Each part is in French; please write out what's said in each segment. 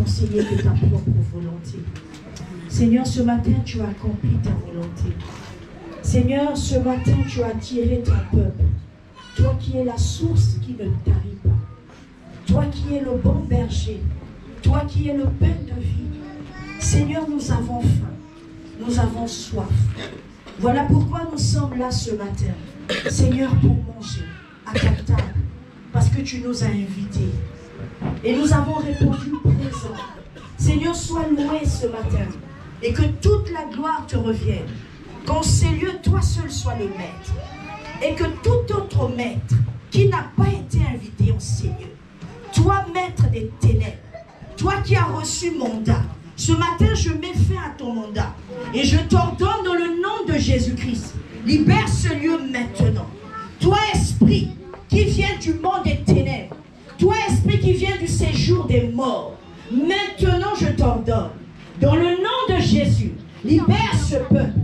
conseiller que ta propre volonté. Seigneur, ce matin, tu as accompli ta volonté. Seigneur, ce matin, tu as attiré ton peuple. Toi qui es la source qui ne tarit pas. Toi qui es le bon berger. Toi qui es le pain de vie. Seigneur, nous avons faim. Nous avons soif. Voilà pourquoi nous sommes là ce matin. Seigneur, pour manger à ta table. Parce que tu nous as invités. Et nous avons répondu présent. Seigneur, sois loué ce matin. Et que toute la gloire te revienne. Qu'en ces lieux, toi seul sois le maître. Et que tout autre maître qui n'a pas été invité en ces lieux, toi maître des ténèbres, toi qui as reçu mandat, ce matin je mets fin à ton mandat. Et je t'ordonne dans le nom de Jésus-Christ, libère ce lieu maintenant. Toi esprit qui vient du monde des ténèbres, toi esprit qui vient du séjour des morts, maintenant je t'ordonne, dans le nom de Jésus, libère ce peuple,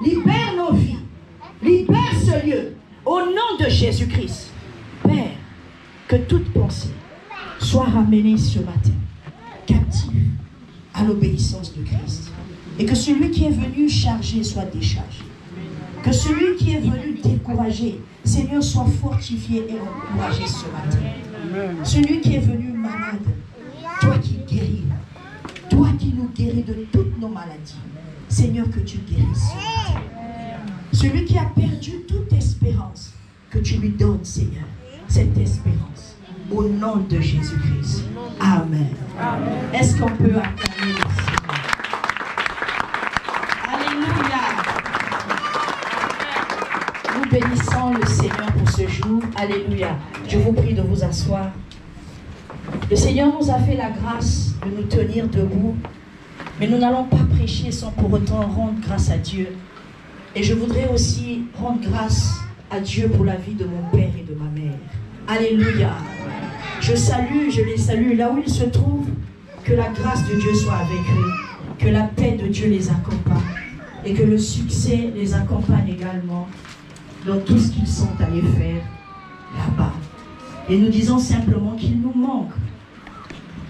libère nos vies, libère ce lieu, au nom de Jésus-Christ. Père, que toute pensée soit ramenée ce matin, captive à l'obéissance de Christ. Et que celui qui est venu charger soit déchargé. Que celui qui est venu décourager, Seigneur, soit fortifié et encouragé ce matin. Celui qui est venu malade, toi qui guéris, toi qui nous guéris de toutes nos maladies, Seigneur, que tu guérisses ce matin. Celui qui a perdu toute espérance, que tu lui donnes, Seigneur, cette espérance. Au nom de Jésus-Christ. Amen. Est-ce qu'on peut acclamer le Seigneur? Alléluia. Nous bénissons le Seigneur pour ce jour. Alléluia. Je vous prie de vous asseoir. Le Seigneur nous a fait la grâce de nous tenir debout. Mais nous n'allons pas prêcher sans pour autant rendre grâce à Dieu. Et je voudrais aussi rendre grâce à Dieu pour la vie de mon père et de ma mère. Alléluia. Je les salue là où ils se trouvent. Que la grâce de Dieu soit avec eux. Que la paix de Dieu les accompagne. Et que le succès les accompagne également dans tout ce qu'ils sont allés faire là-bas. Et nous disons simplement qu'ils nous manquent.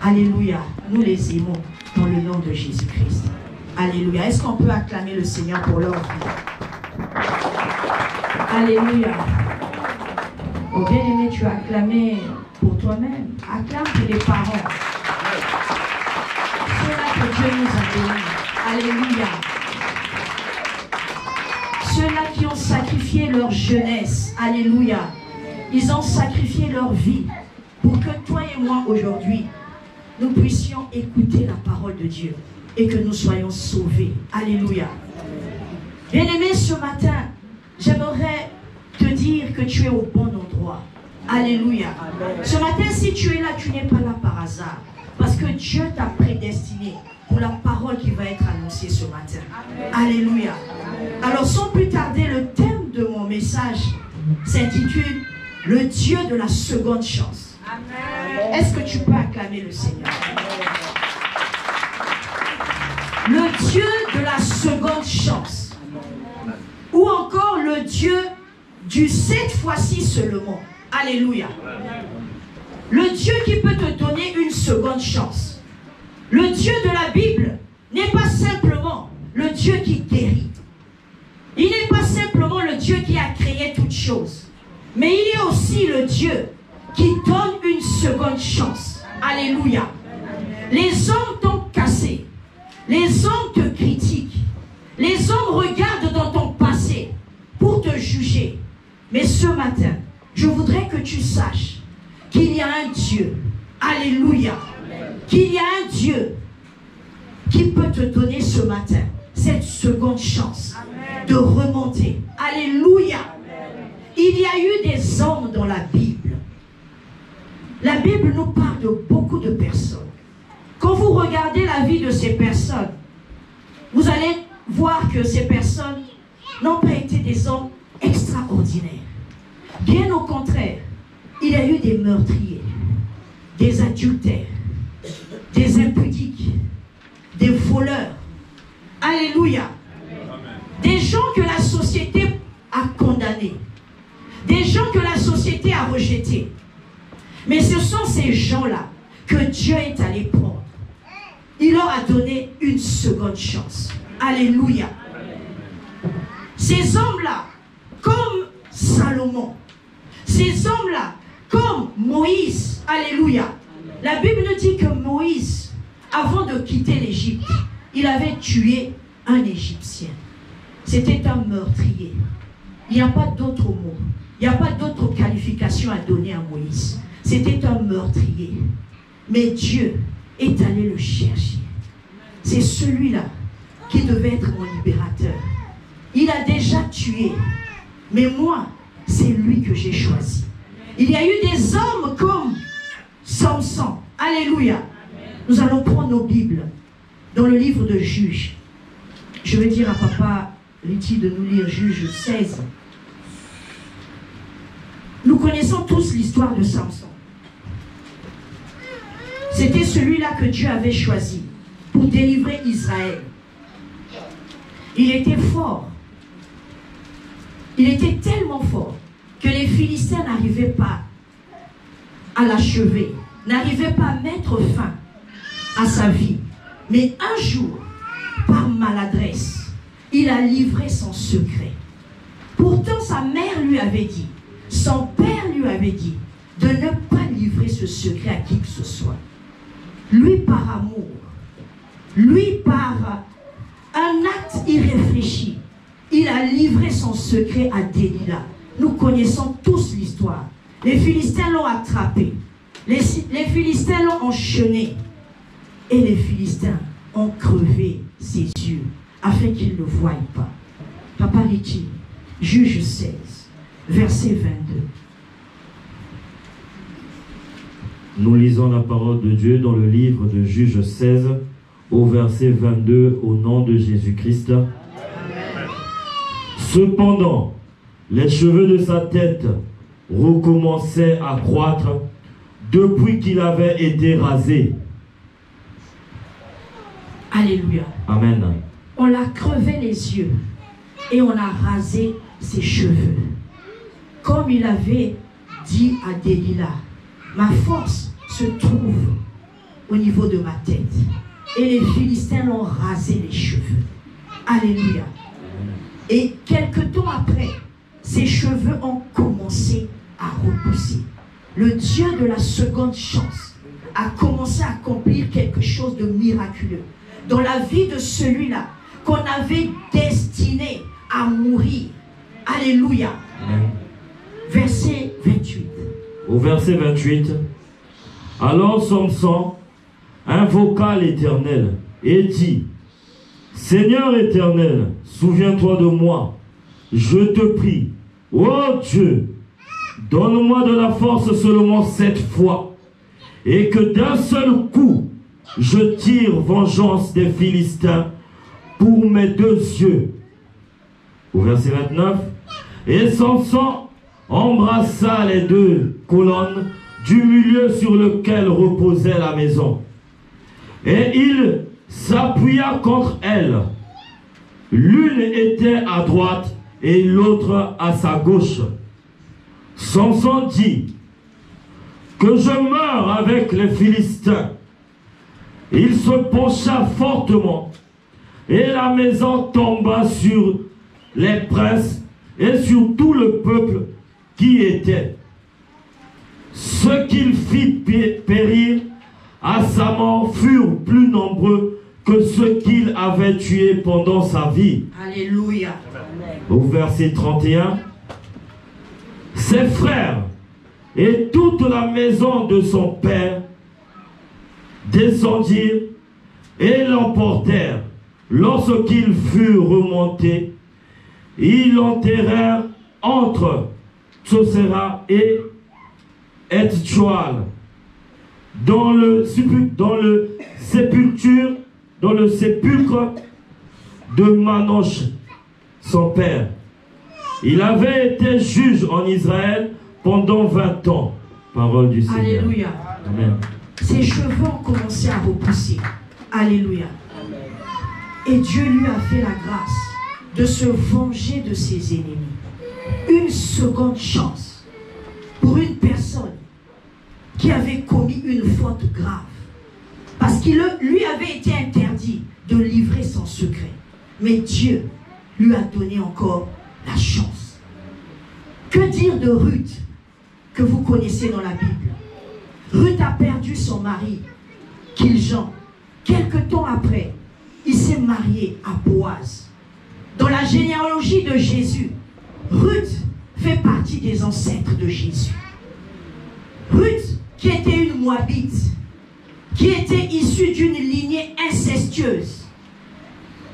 Alléluia. Nous les aimons dans le nom de Jésus-Christ. Alléluia. Est-ce qu'on peut acclamer le Seigneur pour leur vie? Alléluia. Oh bien-aimé, tu as acclamé pour toi-même. Acclame pour les parents. Ceux-là que Dieu nous a bénis. Alléluia. Ceux-là qui ont sacrifié leur jeunesse. Alléluia. Ils ont sacrifié leur vie pour que toi et moi aujourd'hui, nous puissions écouter la parole de Dieu et que nous soyons sauvés. Alléluia. Bien-aimé, ce matin, j'aimerais te dire que tu es au bon endroit. Alléluia. Amen. Ce matin, si tu es là, tu n'es pas là par hasard. Parce que Dieu t'a prédestiné pour la parole qui va être annoncée ce matin. Amen. Alléluia. Amen. Alors, sans plus tarder, le thème de mon message s'intitule « Le Dieu de la seconde chance ». Est-ce que tu peux acclamer le Seigneur? Le Dieu de la seconde chance. Ou encore le Dieu du cette fois-ci seulement. Alléluia. Le Dieu qui peut te donner une seconde chance. Le Dieu de la Bible n'est pas simplement le Dieu qui guérit. Il n'est pas simplement le Dieu qui a créé toutes choses. Mais il est aussi le Dieu qui donne une seconde chance. Alléluia. Les hommes t'ont cassé. Les hommes te critiquent. Les hommes regardent dans ton passé pour te juger. Mais ce matin, je voudrais que tu saches qu'il y a un Dieu. Alléluia. Qu'il y a un Dieu qui peut te donner ce matin cette seconde chance de remonter. Alléluia. Il y a eu des hommes dans la Bible. La Bible nous parle de beaucoup de personnes. Quand vous regardez la vie de ces personnes, vous allez voir que ces personnes n'ont pas été des hommes extraordinaires. Bien au contraire, il y a eu des meurtriers, des adultères, des impudiques, des voleurs. Alléluia. Des gens que la société a condamnés. Des gens que la société a rejetés. Mais ce sont ces gens-là que Dieu est allé prendre il leur a donné une seconde chance. Alléluia. Ces hommes-là, comme Salomon, ces hommes-là, comme Moïse, alléluia. La Bible nous dit que Moïse, avant de quitter l'Égypte, il avait tué un Égyptien. C'était un meurtrier. Il n'y a pas d'autre mot. Il n'y a pas d'autre qualification à donner à Moïse. C'était un meurtrier. Mais Dieu est allé le chercher. C'est celui-là qui devait être mon libérateur. Il a déjà tué. Mais moi, c'est lui que j'ai choisi. Il y a eu des hommes comme Samson. Alléluia. Nous allons prendre nos Bibles dans le livre de Juges. Je vais dire à papa Riti de nous lire Juges 16. Nous connaissons tous l'histoire de Samson. C'était celui-là que Dieu avait choisi pour délivrer Israël. Il était fort. Il était tellement fort que les Philistins n'arrivaient pas à l'achever, n'arrivaient pas à mettre fin à sa vie. Mais un jour, par maladresse, il a livré son secret. Pourtant, sa mère lui avait dit, son père lui avait dit, de ne pas livrer ce secret à qui que ce soit. Lui, par amour, lui, par un acte irréfléchi, il a livré son secret à Delilah. Nous connaissons tous l'histoire. Les Philistins l'ont attrapé. Les Philistins l'ont enchaîné. Et les Philistins ont crevé ses yeux afin qu'il ne voie pas. Papa Riti, Juge 16, verset 22. Nous lisons la parole de Dieu dans le livre de Juge 16, au verset 22, au nom de Jésus-Christ. Cependant, les cheveux de sa tête recommençaient à croître depuis qu'il avait été rasé. Alléluia. Amen. On l'a crevé les yeux et on a rasé ses cheveux. Comme il avait dit à Delilah, ma force se trouve au niveau de ma tête. Et les Philistins l'ont rasé les cheveux. Alléluia. Et quelque temps après, ses cheveux ont commencé à repousser. Le Dieu de la seconde chance a commencé à accomplir quelque chose de miraculeux dans la vie de celui-là qu'on avait destiné à mourir. Alléluia. Amen. Verset 28. Au verset 28, alors Samson invoqua l'Éternel et dit, Seigneur éternel, souviens-toi de moi, je te prie, ô Dieu, donne-moi de la force seulement cette fois, et que d'un seul coup, je tire vengeance des Philistins pour mes deux yeux. Au verset 29, et Samson embrassa les deux colonnes du milieu sur lequel reposait la maison. Et il s'appuya contre elles. L'une était à droite et l'autre à sa gauche. Samson dit, que je meure avec les Philistins. Il se pencha fortement et la maison tomba sur les princes et sur tout le peuple qui était. Ceux qu'il fit périr à sa mort furent plus nombreux que ceux qu'il avait tués pendant sa vie. Alléluia. Au verset 31, ses frères et toute la maison de son père descendirent et l'emportèrent. Lorsqu'ils furent remontés, ils l'enterrèrent entre Tsoséra et Etchoal, dans le sépulcre de Manoch, son père. Il avait été juge en Israël pendant 20 ans. Parole du Seigneur. Alléluia. Amen. Ses cheveux ont commencé à repousser. Alléluia. Et Dieu lui a fait la grâce de se venger de ses ennemis. Une seconde chance pour une personne qui avait commis une faute grave. Parce qu'il lui avait été interdit de livrer son secret. Mais Dieu lui a donné encore la chance. Que dire de Ruth, que vous connaissez dans la Bible? Ruth a perdu son mari, Kiljan. Quelque temps après, il s'est marié à Boaz. Dans la généalogie de Jésus, Ruth fait partie des ancêtres de Jésus. Ruth, qui était une Moabite, qui était issue d'une lignée incestueuse.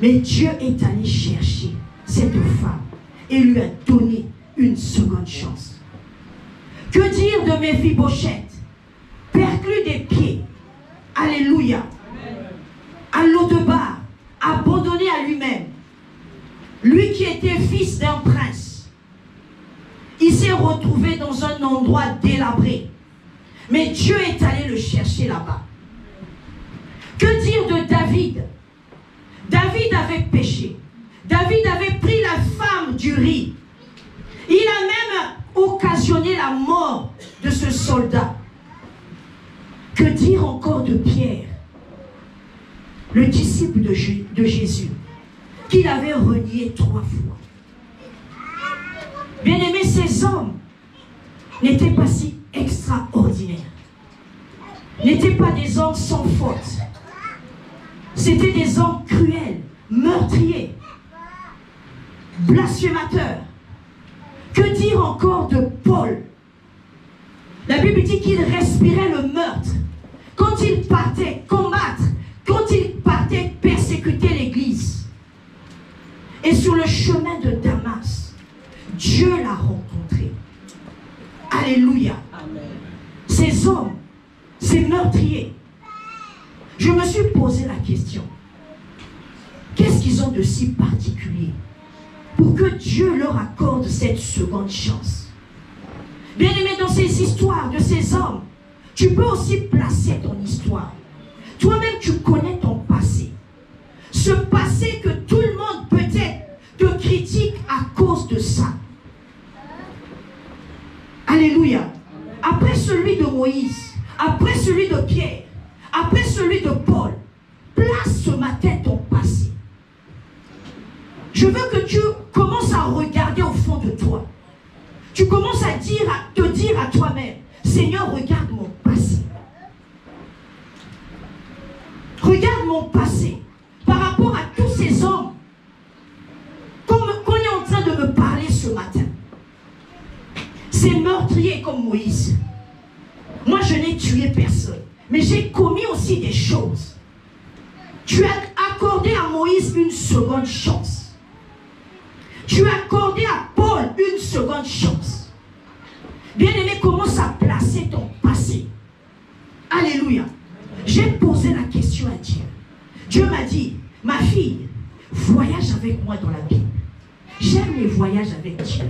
Mais Dieu est allé chercher cette femme et lui a donné une seconde chance. Que dire de Méphibosheth, perclus des pieds, alléluia, à Lodebar, abandonné à lui-même, lui qui était fils d'un prince, il s'est retrouvé dans un endroit délabré, mais Dieu est allé le chercher là-bas. Que dire de David? David avait péché. David avait pris la femme d'Uri. Il a même occasionné la mort de ce soldat. Que dire encore de Pierre, le disciple de Jésus, qu'il avait renié 3 fois. Bien-aimés, ces hommes n'étaient pas si extraordinaires, n'étaient pas des hommes sans faute. C'était des hommes cruels, meurtriers, blasphémateurs. Que dire encore de Paul? La Bible dit qu'il respirait le meurtre. Quand il partait combattre, quand il partait persécuter l'Église. Et sur le chemin de Damas, Dieu l'a rencontré. Alléluia. Amen. Ces hommes, ces meurtriers, je me suis posé la question. Qu'est-ce qu'ils ont de si particulier pour que Dieu leur accorde cette seconde chance? Bien-aimé, dans ces histoires de ces hommes, tu peux aussi placer ton histoire. Toi-même, tu connais ton passé. Ce passé que tout le monde peut-être te critique à cause de ça. Alléluia. Après celui de Moïse, après celui de Pierre, après celui de Paul, place ce matin ton passé. Je veux que tu commences à regarder au fond de toi. Tu commences à te dire à toi-même, Seigneur, regarde mon passé. Regarde mon passé par rapport à tous ces hommes qu'on est en train de me parler ce matin. Ces meurtriers comme Moïse. Moi, je n'ai tué personne, mais j'ai commis aussi des choses. Tu as accordé à Moïse une seconde chance. Tu as accordé à Paul une seconde chance. Bien-aimé, commence à placer ton passé. Alléluia. J'ai posé la question à Dieu. Dieu m'a dit, ma fille, voyage avec moi dans la Bible. J'aime les voyages avec Dieu.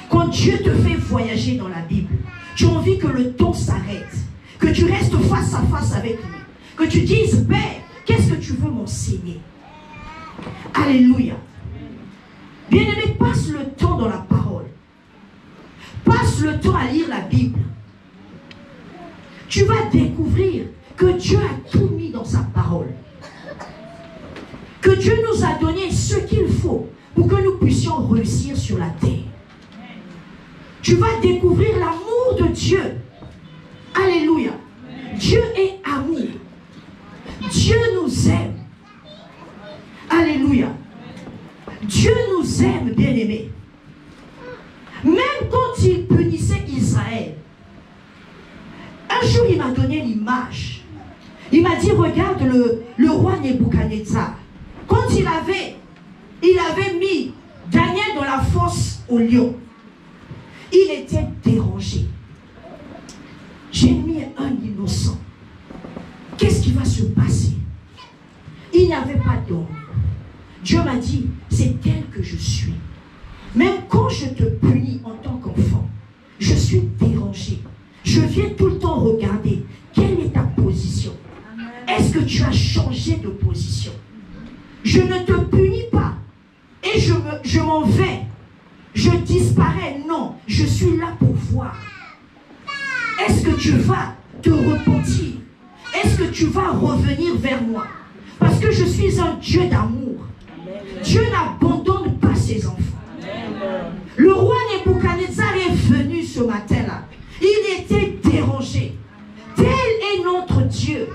Quand Dieu te fait voyager dans la Bible, tu as envie que le temps s'arrête, que tu restes face à face avec lui, que tu dises, Père, qu'est-ce que tu veux m'enseigner? Alléluia. Bien-aimé, passe le temps dans la parole. Passe le temps à lire la Bible. Tu vas découvrir que Dieu a tout mis dans sa parole. Que Dieu nous a donné ce qu'il faut pour que nous puissions réussir sur la terre. Tu vas découvrir l'amour de Dieu. Alléluia. Dieu est amour. Dieu nous aime. Alléluia. Dieu nous aime, bien-aimés. Même quand il punissait Israël, un jour il m'a donné l'image. Il m'a dit, regarde le roi Nebuchadnezzar. Quand il avait mis Daniel dans la fosse au lion, il était dérangé. J'ai mis un innocent. Qu'est-ce qui va se passer? Il n'avait pas d'ombre. Dieu m'a dit, c'est tel que je suis. Même quand je te punis en tant qu'enfant, je suis dérangé. Je viens tout le temps regarder quelle est ta position. Est-ce que tu as changé de position? Je ne te punis pas et je m'en vais. Je disparais. Non, je suis là pour voir. Est-ce que tu vas te repentir? Est-ce que que tu vas revenir vers moi. Parce que je suis un Dieu d'amour. Dieu n'abandonne pas ses enfants. Le roi Nebuchadnezzar est venu ce matin-là. Il était dérangé. Tel est notre Dieu.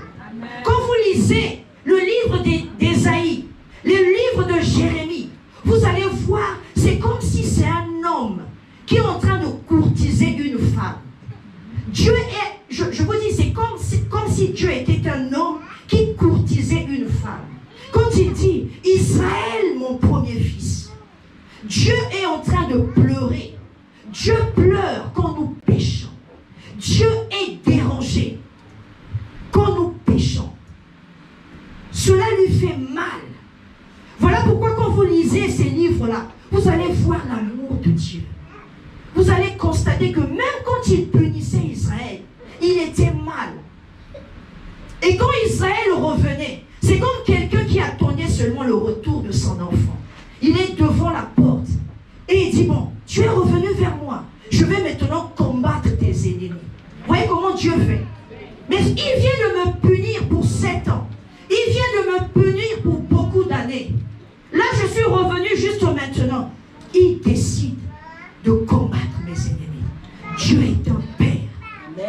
Quand vous lisez le livre d'Ésaïe, le livre de Jérémie, vous allez voir, c'est comme si c'est un homme qui est en train de courtiser une femme. Dieu est, je vous dis, c'est comme si Dieu était un homme qui courtisait une femme. Quand il dit, Israël, mon premier fils, Dieu est en train de pleurer. Dieu pleure quand nous péchons. Dieu est dérangé quand nous péchons. Cela lui fait mal. Voilà pourquoi quand vous lisez ces livres-là, vous allez voir l'amour de Dieu. Vous allez constater que même quand il punissait Israël, il était mal. Et quand Israël revenait, c'est comme quelqu'un qui attendait seulement le retour de son enfant. Il est devant la porte et il dit, bon, tu es revenu vers moi. Je vais maintenant combattre tes ennemis. Vous voyez comment Dieu fait? Mais il vient de me punir pour 7 ans. Il vient de me punir pour beaucoup d'années. Là, je suis revenu juste maintenant. Il décide de combattre mes ennemis. Dieu est un Père.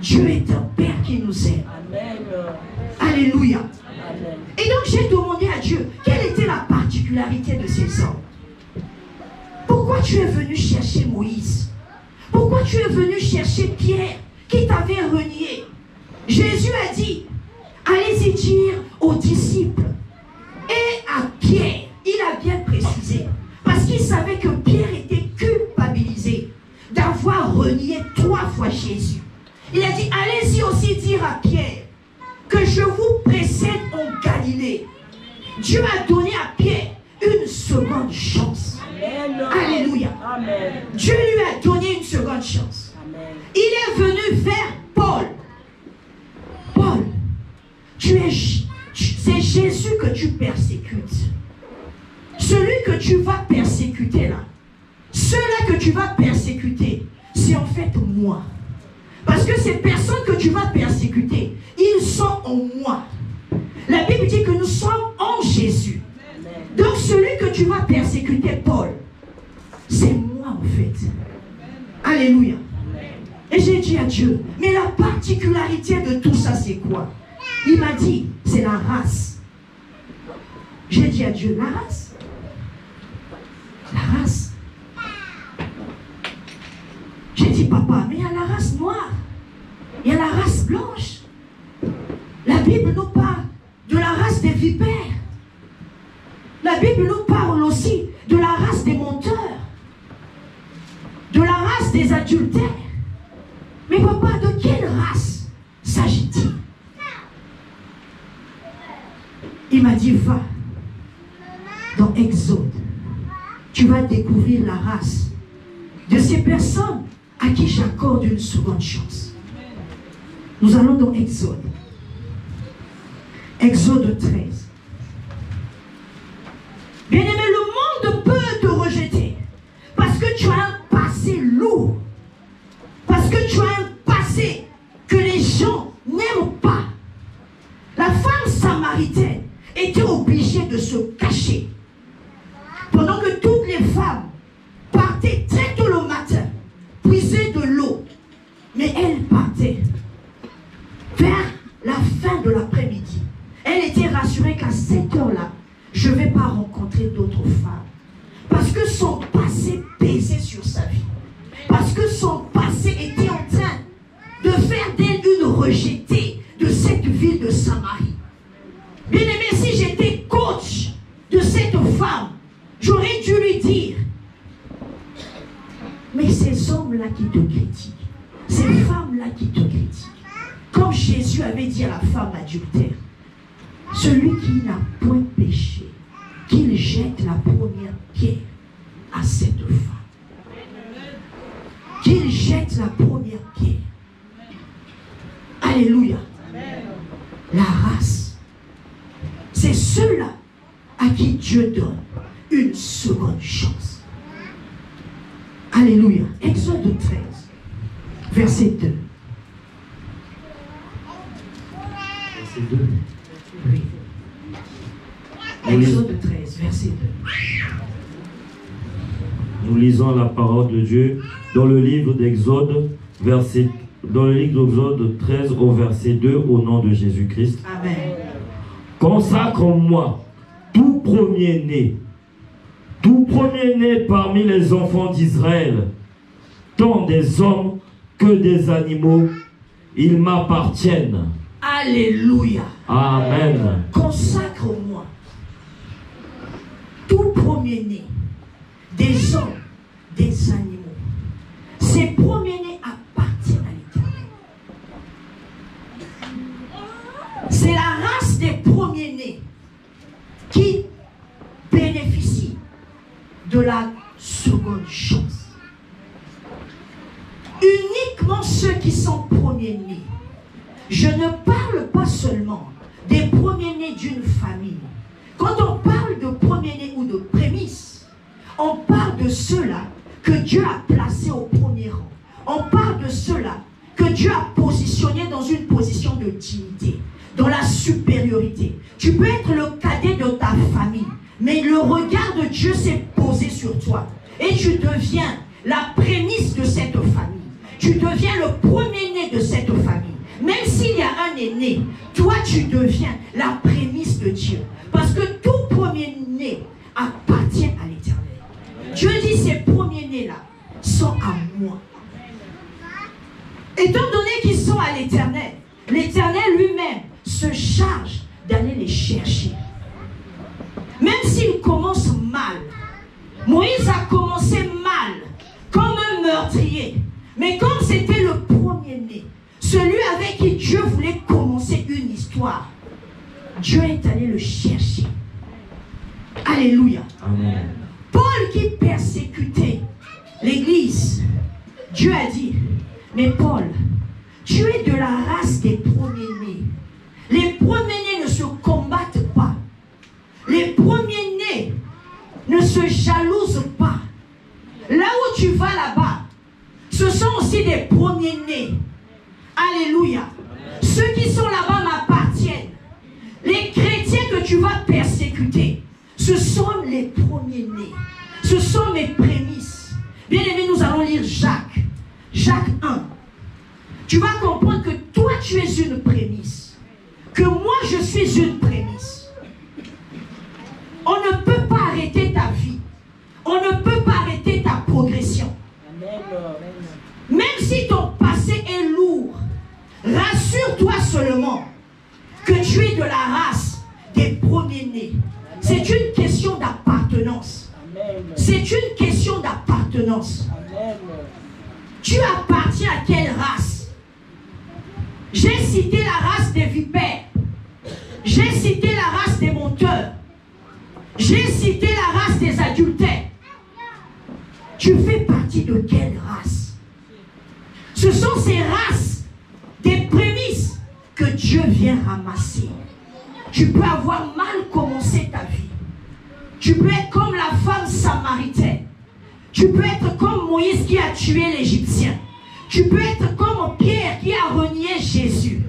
Dieu est un Père qui nous aime. Alléluia. Et donc, j'ai demandé à Dieu, quelle était la particularité de ces hommes? Pourquoi tu es venu chercher Moïse? Pourquoi tu es venu chercher Pierre qui t'avait renié? Jésus a dit, allez-y dire aux disciples et à Pierre. Il a bien précisé, parce qu'il savait que Pierre était culpabilisé d'avoir renié 3 fois Jésus. Il a dit, allez-y aussi dire à Pierre que je vous précède en Galilée. Dieu a donné à Pierre une seconde chance. Amen. Alléluia. Amen. Dieu lui a donné une seconde chance. Amen. Il est venu vers Paul. Paul, c'est Jésus que tu persécutes. Celui que tu vas persécuter là, ceux-là que tu vas persécuter, c'est en fait moi. Parce que ces personnes que tu vas persécuter, ils sont en moi. La Bible dit que nous sommes en Jésus. Donc celui que tu vas persécuter, Paul, c'est moi en fait. Alléluia. Et j'ai dit à Dieu, mais la particularité de tout ça c'est quoi? Il m'a dit, c'est la race. J'ai dit à Dieu, la race? La race. J'ai dit, papa, mais il y a la race noire. Il y a la race blanche. La Bible nous parle de la race des vipères. La Bible nous parle aussi de la race des menteurs. De la race des adultères. Mais papa, de quelle race s'agit-il? Il m'a dit, va dans Exode. Tu vas découvrir la race de ces personnes à qui j'accorde une seconde chance. Nous allons dans Exode. Exode 13. Bien-aimé, le monde peut te rejeter parce que tu as un passé lourd. Parce que tu as un passé que les gens n'aiment pas. La femme samaritaine était obligée de se cacher. Pendant que toutes les femmes partaient très tôt le matin, puiser de l'eau. Mais elle partait vers la fin de l'après-midi. Elle était rassurée qu'à cette heure-là, je ne vais pas rencontrer d'autres femmes. Parce que son passé pesait sur sa vie. Parce que son passé était en train de faire d'elle une rejetée de cette ville de Samarie. Bien aimé, si j'étais coach de cette femme, j'aurais dû lui dire, mais ces hommes-là qui te critiquent, ces femmes-là qui te critiquent, comme Jésus avait dit à la femme adultère, celui qui n'a point péché, qu'il jette la première pierre à cette femme. Qu'il jette la première pierre. Alléluia. La race. C'est ceux-là à qui Dieu donne une seconde chance. Alléluia. Exode 13, verset 2. verset 2. Oui. Exode 13, verset 2. Nous lisons la parole de Dieu dans le livre d'Exode, dans le livre d'Exode 13 au verset 2, au nom de Jésus-Christ. Amen. Consacre-moi tout premier-né parmi les enfants d'Israël, tant des hommes que des animaux, ils m'appartiennent. Alléluia. Amen. Consacre-moi tout premier-né des hommes, des animaux. Ces premiers-nés appartiennent à l'Éternel. C'est la race des premiers-nés qui bénéficie de la seconde chance. Uniquement ceux qui sont premiers-nés. Je ne parle pas seulement des premiers-nés d'une famille. Quand on parle de premiers-nés ou de prémices, on parle de ceux-là que Dieu a placés au premier rang. On parle de ceux-là que Dieu a positionnés dans une position de dignité, dans la supériorité. Tu peux être le cadet de ta famille, mais le regard de Dieu s'est posé sur toi. Et tu deviens la prémisse de cette famille. Tu deviens le premier-né de cette famille. Même s'il y a un aîné, toi tu deviens la prémisse de Dieu. Parce que tout premier-né appartient à l'Éternel. Dieu dit ces premiers-nés-là sont à moi. Étant donné qu'ils sont à l'Éternel, l'Éternel lui-même se charge d'aller les chercher. Même s'ils commencent mal. Moïse a commencé mal, comme un meurtrier. Mais comme c'était le premier-né, celui avec qui Dieu voulait commencer une histoire, Dieu est allé le chercher. Alléluia. Amen. Paul qui persécutait l'Église, Dieu a dit, mais Paul, tu es de la race des premiers-nés. Les premiers-nés ne se combattent pas. Les premiers-nés ne se jalousent pas. Là où tu vas là-bas, ce sont aussi des premiers-nés. Alléluia. Ceux qui sont là-bas m'appartiennent. Les chrétiens que tu vas persécuter, ce sont les premiers-nés. Ce sont mes prémices. Bien-aimés, nous allons lire Jacques. Jacques 1. Tu vas comprendre que toi, tu es une prémisse. Que moi, je suis une prémisse. On ne peut pas arrêter ta vie. On ne peut pas arrêter ta progression. Même si ton passé est lourd, rassure-toi seulement que tu es de la race des premiers-nés. C'est une question d'appartenance. C'est une question d'appartenance. Tu appartiens à quelle race? J'ai cité la race des vipères. J'ai cité la race des menteurs. J'ai cité la race des adultères. Tu fais partie de quelle race? Ce sont ces races des prémices que Dieu vient ramasser. Tu peux avoir mal commencé ta vie. Tu peux être comme la femme samaritaine. Tu peux être comme Moïse qui a tué l'Égyptien. Tu peux être comme Pierre qui a renié Jésus.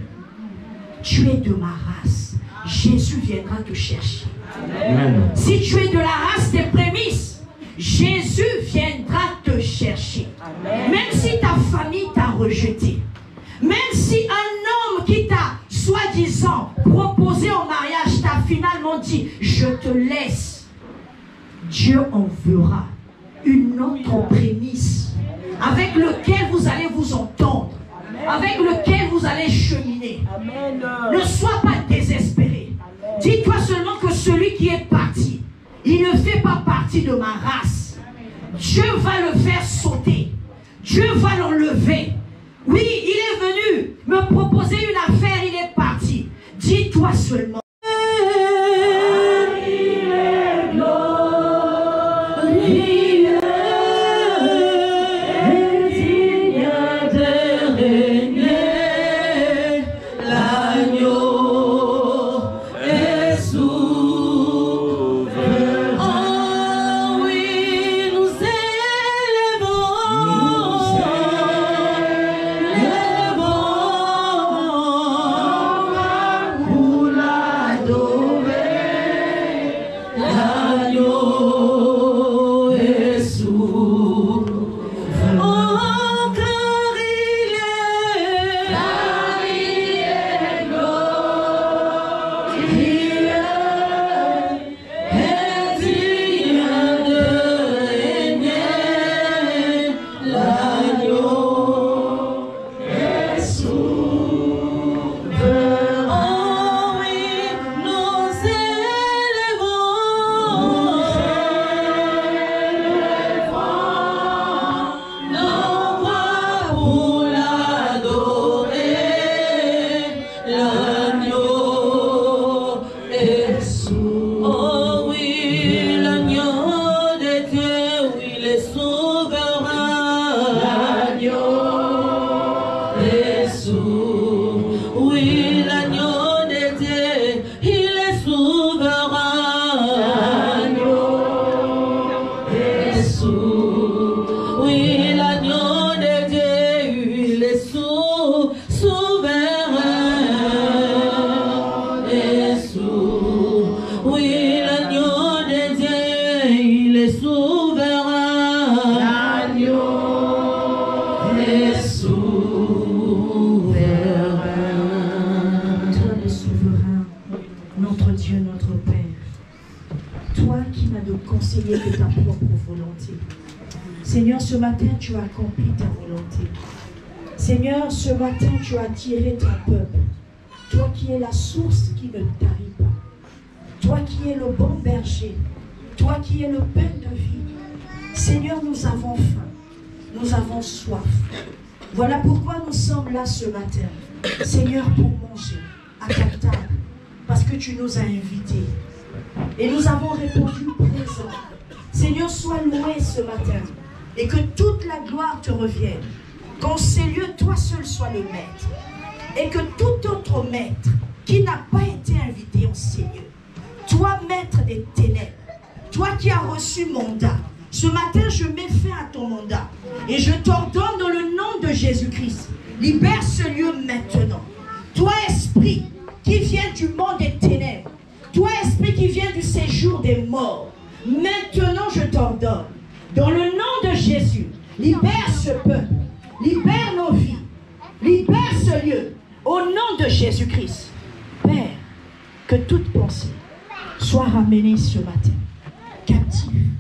Tu es de ma race. Jésus viendra te chercher. Amen. Si tu es de la race des prémices, Jésus viendra te chercher. Amen. Même si ta famille t'a rejeté, même si un homme qui t'a soi-disant proposé en mariage t'a finalement dit je te laisse, Dieu enverra une autre prémisse avec lequel vous allez vous entendre, avec lequel vous allez cheminer. Amen. Ne sois pas désespéré. Dis-toi seulement que celui qui est parti, il ne fait pas partie de ma race. Dieu va le faire sauter. Dieu va l'enlever. Oui, il est venu me proposer une affaire, il est parti. Dis-toi seulement. est souverain. L'agneau est souverain. Toi le souverain, notre Dieu, notre Père. Toi qui n'as de conseiller que ta propre volonté. Seigneur, ce matin, tu as accompli ta volonté. Seigneur, ce matin, tu as attiré ton peuple. Toi qui es la source qui ne tarit pas. Toi qui es le bon berger. Toi qui es le pain de vie. Seigneur, nous avons faim. Nous avons soif. Voilà pourquoi nous sommes là ce matin. Seigneur, pour manger à ta table. Parce que tu nous as invités. Et nous avons répondu présent. Seigneur, sois loué ce matin. Et que toute la gloire te revienne. Qu'en ces lieux, toi seul sois le maître. Et que tout autre maître qui n'a pas été invité en ces lieux, toi maître des ténèbres, toi qui as reçu mandat, ce matin je mets fin à ton mandat. Et je t'ordonne dans le nom de Jésus-Christ, libère ce lieu maintenant. Toi esprit qui vient du monde des ténèbres, toi esprit qui vient du séjour des morts, maintenant je t'ordonne, dans le nom de Jésus, libère ce peuple, libère nos vies, libère ce lieu, au nom de Jésus-Christ. Père, que toute pensée soit ramenée ce matin, captive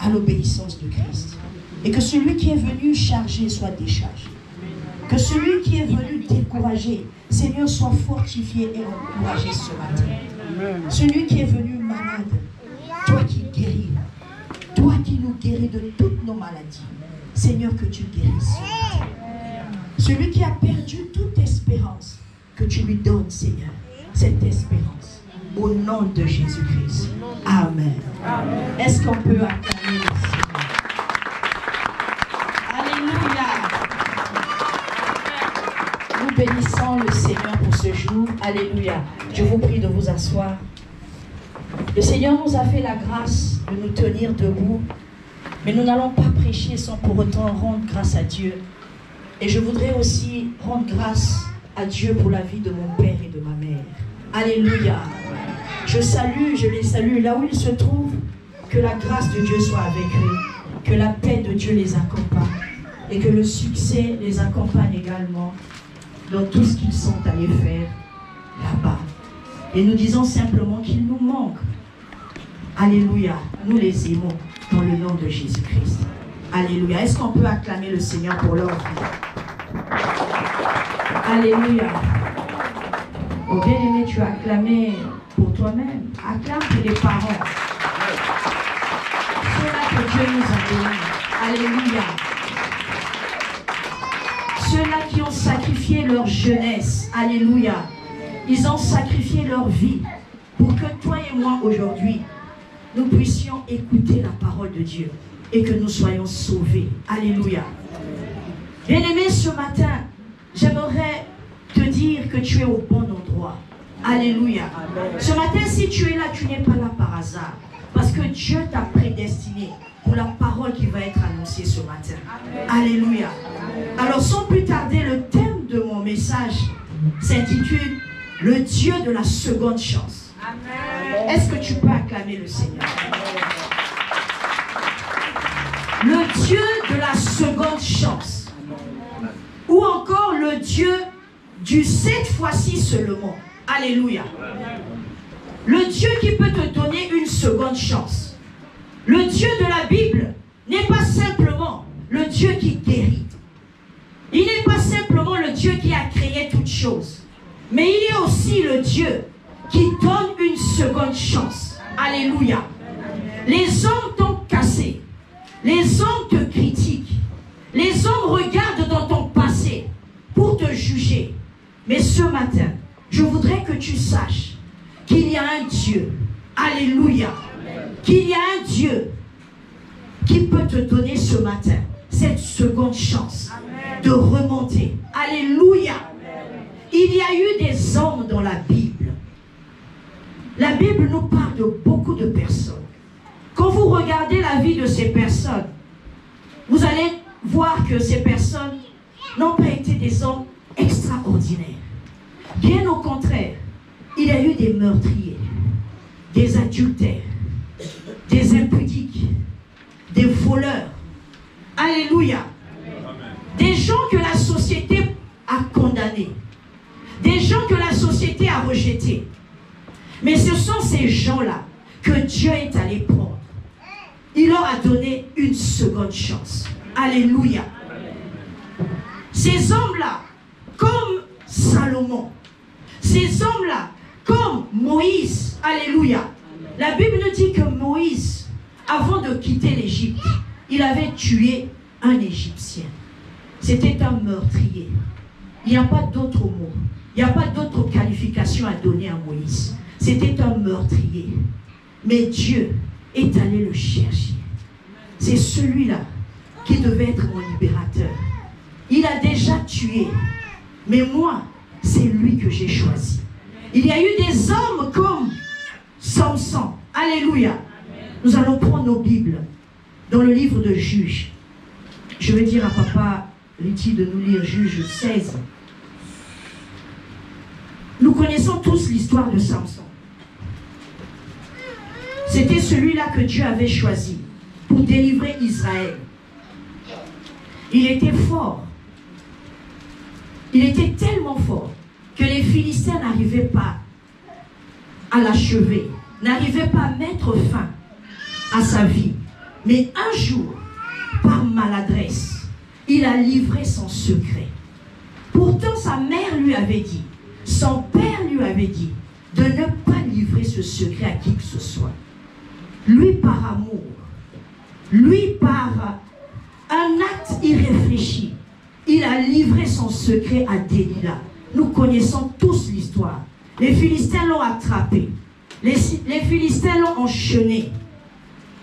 à l'obéissance de Christ. Et que celui qui est venu charger soit déchargé. Que celui qui est venu décourager, Seigneur, soit fortifié et encouragé ce matin. Celui qui est venu malade, toi qui guéris, toi qui nous guéris de toutes nos maladies, Seigneur, que tu guérisses ce matin. Celui qui a perdu toute espérance, que tu lui donnes, Seigneur, cette espérance. Au nom de Jésus-Christ. Amen. Est-ce qu'on peut acclamer le Seigneur? Alléluia. Nous bénissons le Seigneur pour ce jour. Alléluia. Je vous prie de vous asseoir. Le Seigneur nous a fait la grâce de nous tenir debout. Mais nous n'allons pas prêcher sans pour autant rendre grâce à Dieu. Et je voudrais aussi rendre grâce à Dieu pour la vie de mon père et de ma mère. Alléluia. Je les salue là où ils se trouvent. Que la grâce de Dieu soit avec eux. Que la paix de Dieu les accompagne. Et que le succès les accompagne également dans tout ce qu'ils sont allés faire là-bas. Et nous disons simplement qu'ils nous manquent. Alléluia. Nous les aimons dans le nom de Jésus-Christ. Alléluia. Est-ce qu'on peut acclamer le Seigneur pour leur vie? Alléluia. Oh bien-aimé, tu as acclamé pour toi-même. Acclame pour les parents. Ceux-là que Dieu nous a donnés. Alléluia. Ceux-là qui ont sacrifié leur jeunesse. Alléluia. Ils ont sacrifié leur vie pour que toi et moi aujourd'hui, nous puissions écouter la parole de Dieu et que nous soyons sauvés. Alléluia. Bien-aimé, ce matin, j'aimerais te dire que tu es au bon endroit. Alléluia. Ce matin, si tu es là, tu n'es pas là par hasard. Parce que Dieu t'a prédestiné pour la parole qui va être annoncée ce matin. Alléluia. Alors, sans plus tarder, le thème de mon message s'intitule « Le Dieu de la seconde chance ». Est-ce que tu peux acclamer le Seigneur? Le Dieu de la seconde chance. Ou encore le Dieu du cette fois-ci seulement. Alléluia. Le Dieu qui peut te donner une seconde chance. Le Dieu de la Bible n'est pas simplement le Dieu qui guérit. Il n'est pas simplement le Dieu qui a créé toutes choses. Mais il est aussi le Dieu qui donne une seconde chance. Alléluia. Les hommes t'ont cassé. Les hommes te critiquent. Les hommes regardent dans ton passé pour te juger. Mais ce matin, je voudrais que tu saches qu'il y a un Dieu. Alléluia. Qu'il y a un Dieu qui peut te donner ce matin cette seconde chance de remonter. Alléluia. Il y a eu des hommes dans la Bible. La Bible nous parle de beaucoup de personnes. Quand vous regardez la vie de ces personnes, vous allez voir que ces personnes n'ont pas été des hommes extraordinaires. Bien au contraire, il y a eu des meurtriers, des adultères, des impudiques, des voleurs. Alléluia. Des gens que la société a condamnés. Des gens que la société a rejetés. Mais ce sont ces gens-là que Dieu est allé prendre. Il leur a donné une seconde chance. Alléluia. Ces hommes-là, comme Salomon, ces hommes-là, comme Moïse, alléluia. La Bible nous dit que Moïse, avant de quitter l'Égypte, il avait tué un Égyptien. C'était un meurtrier. Il n'y a pas d'autre mot. Il n'y a pas d'autre qualification à donner à Moïse. C'était un meurtrier. Mais Dieu est allé le chercher. C'est celui-là qui devait être mon libérateur. Il a déjà tué. Mais moi, c'est lui que j'ai choisi. Il y a eu des hommes comme Samson. Alléluia. Nous allons prendre nos Bibles dans le livre de Juges. Je vais dire à papa Liti de nous lire Juges 16. Nous connaissons tous l'histoire de Samson. C'était celui-là que Dieu avait choisi pour délivrer Israël. Il était fort. Il était tellement fort que les Philistins n'arrivaient pas à l'achever, n'arrivaient pas à mettre fin à sa vie. Mais un jour, par maladresse, il a livré son secret. Pourtant, sa mère lui avait dit, son père lui avait dit, de ne pas livrer ce secret à qui que ce soit. Lui, par amour, lui, par un acte irréfléchi, il a livré son secret à Delilah. Nous connaissons tous l'histoire. Les Philistins l'ont attrapé. Les Philistins l'ont enchaîné.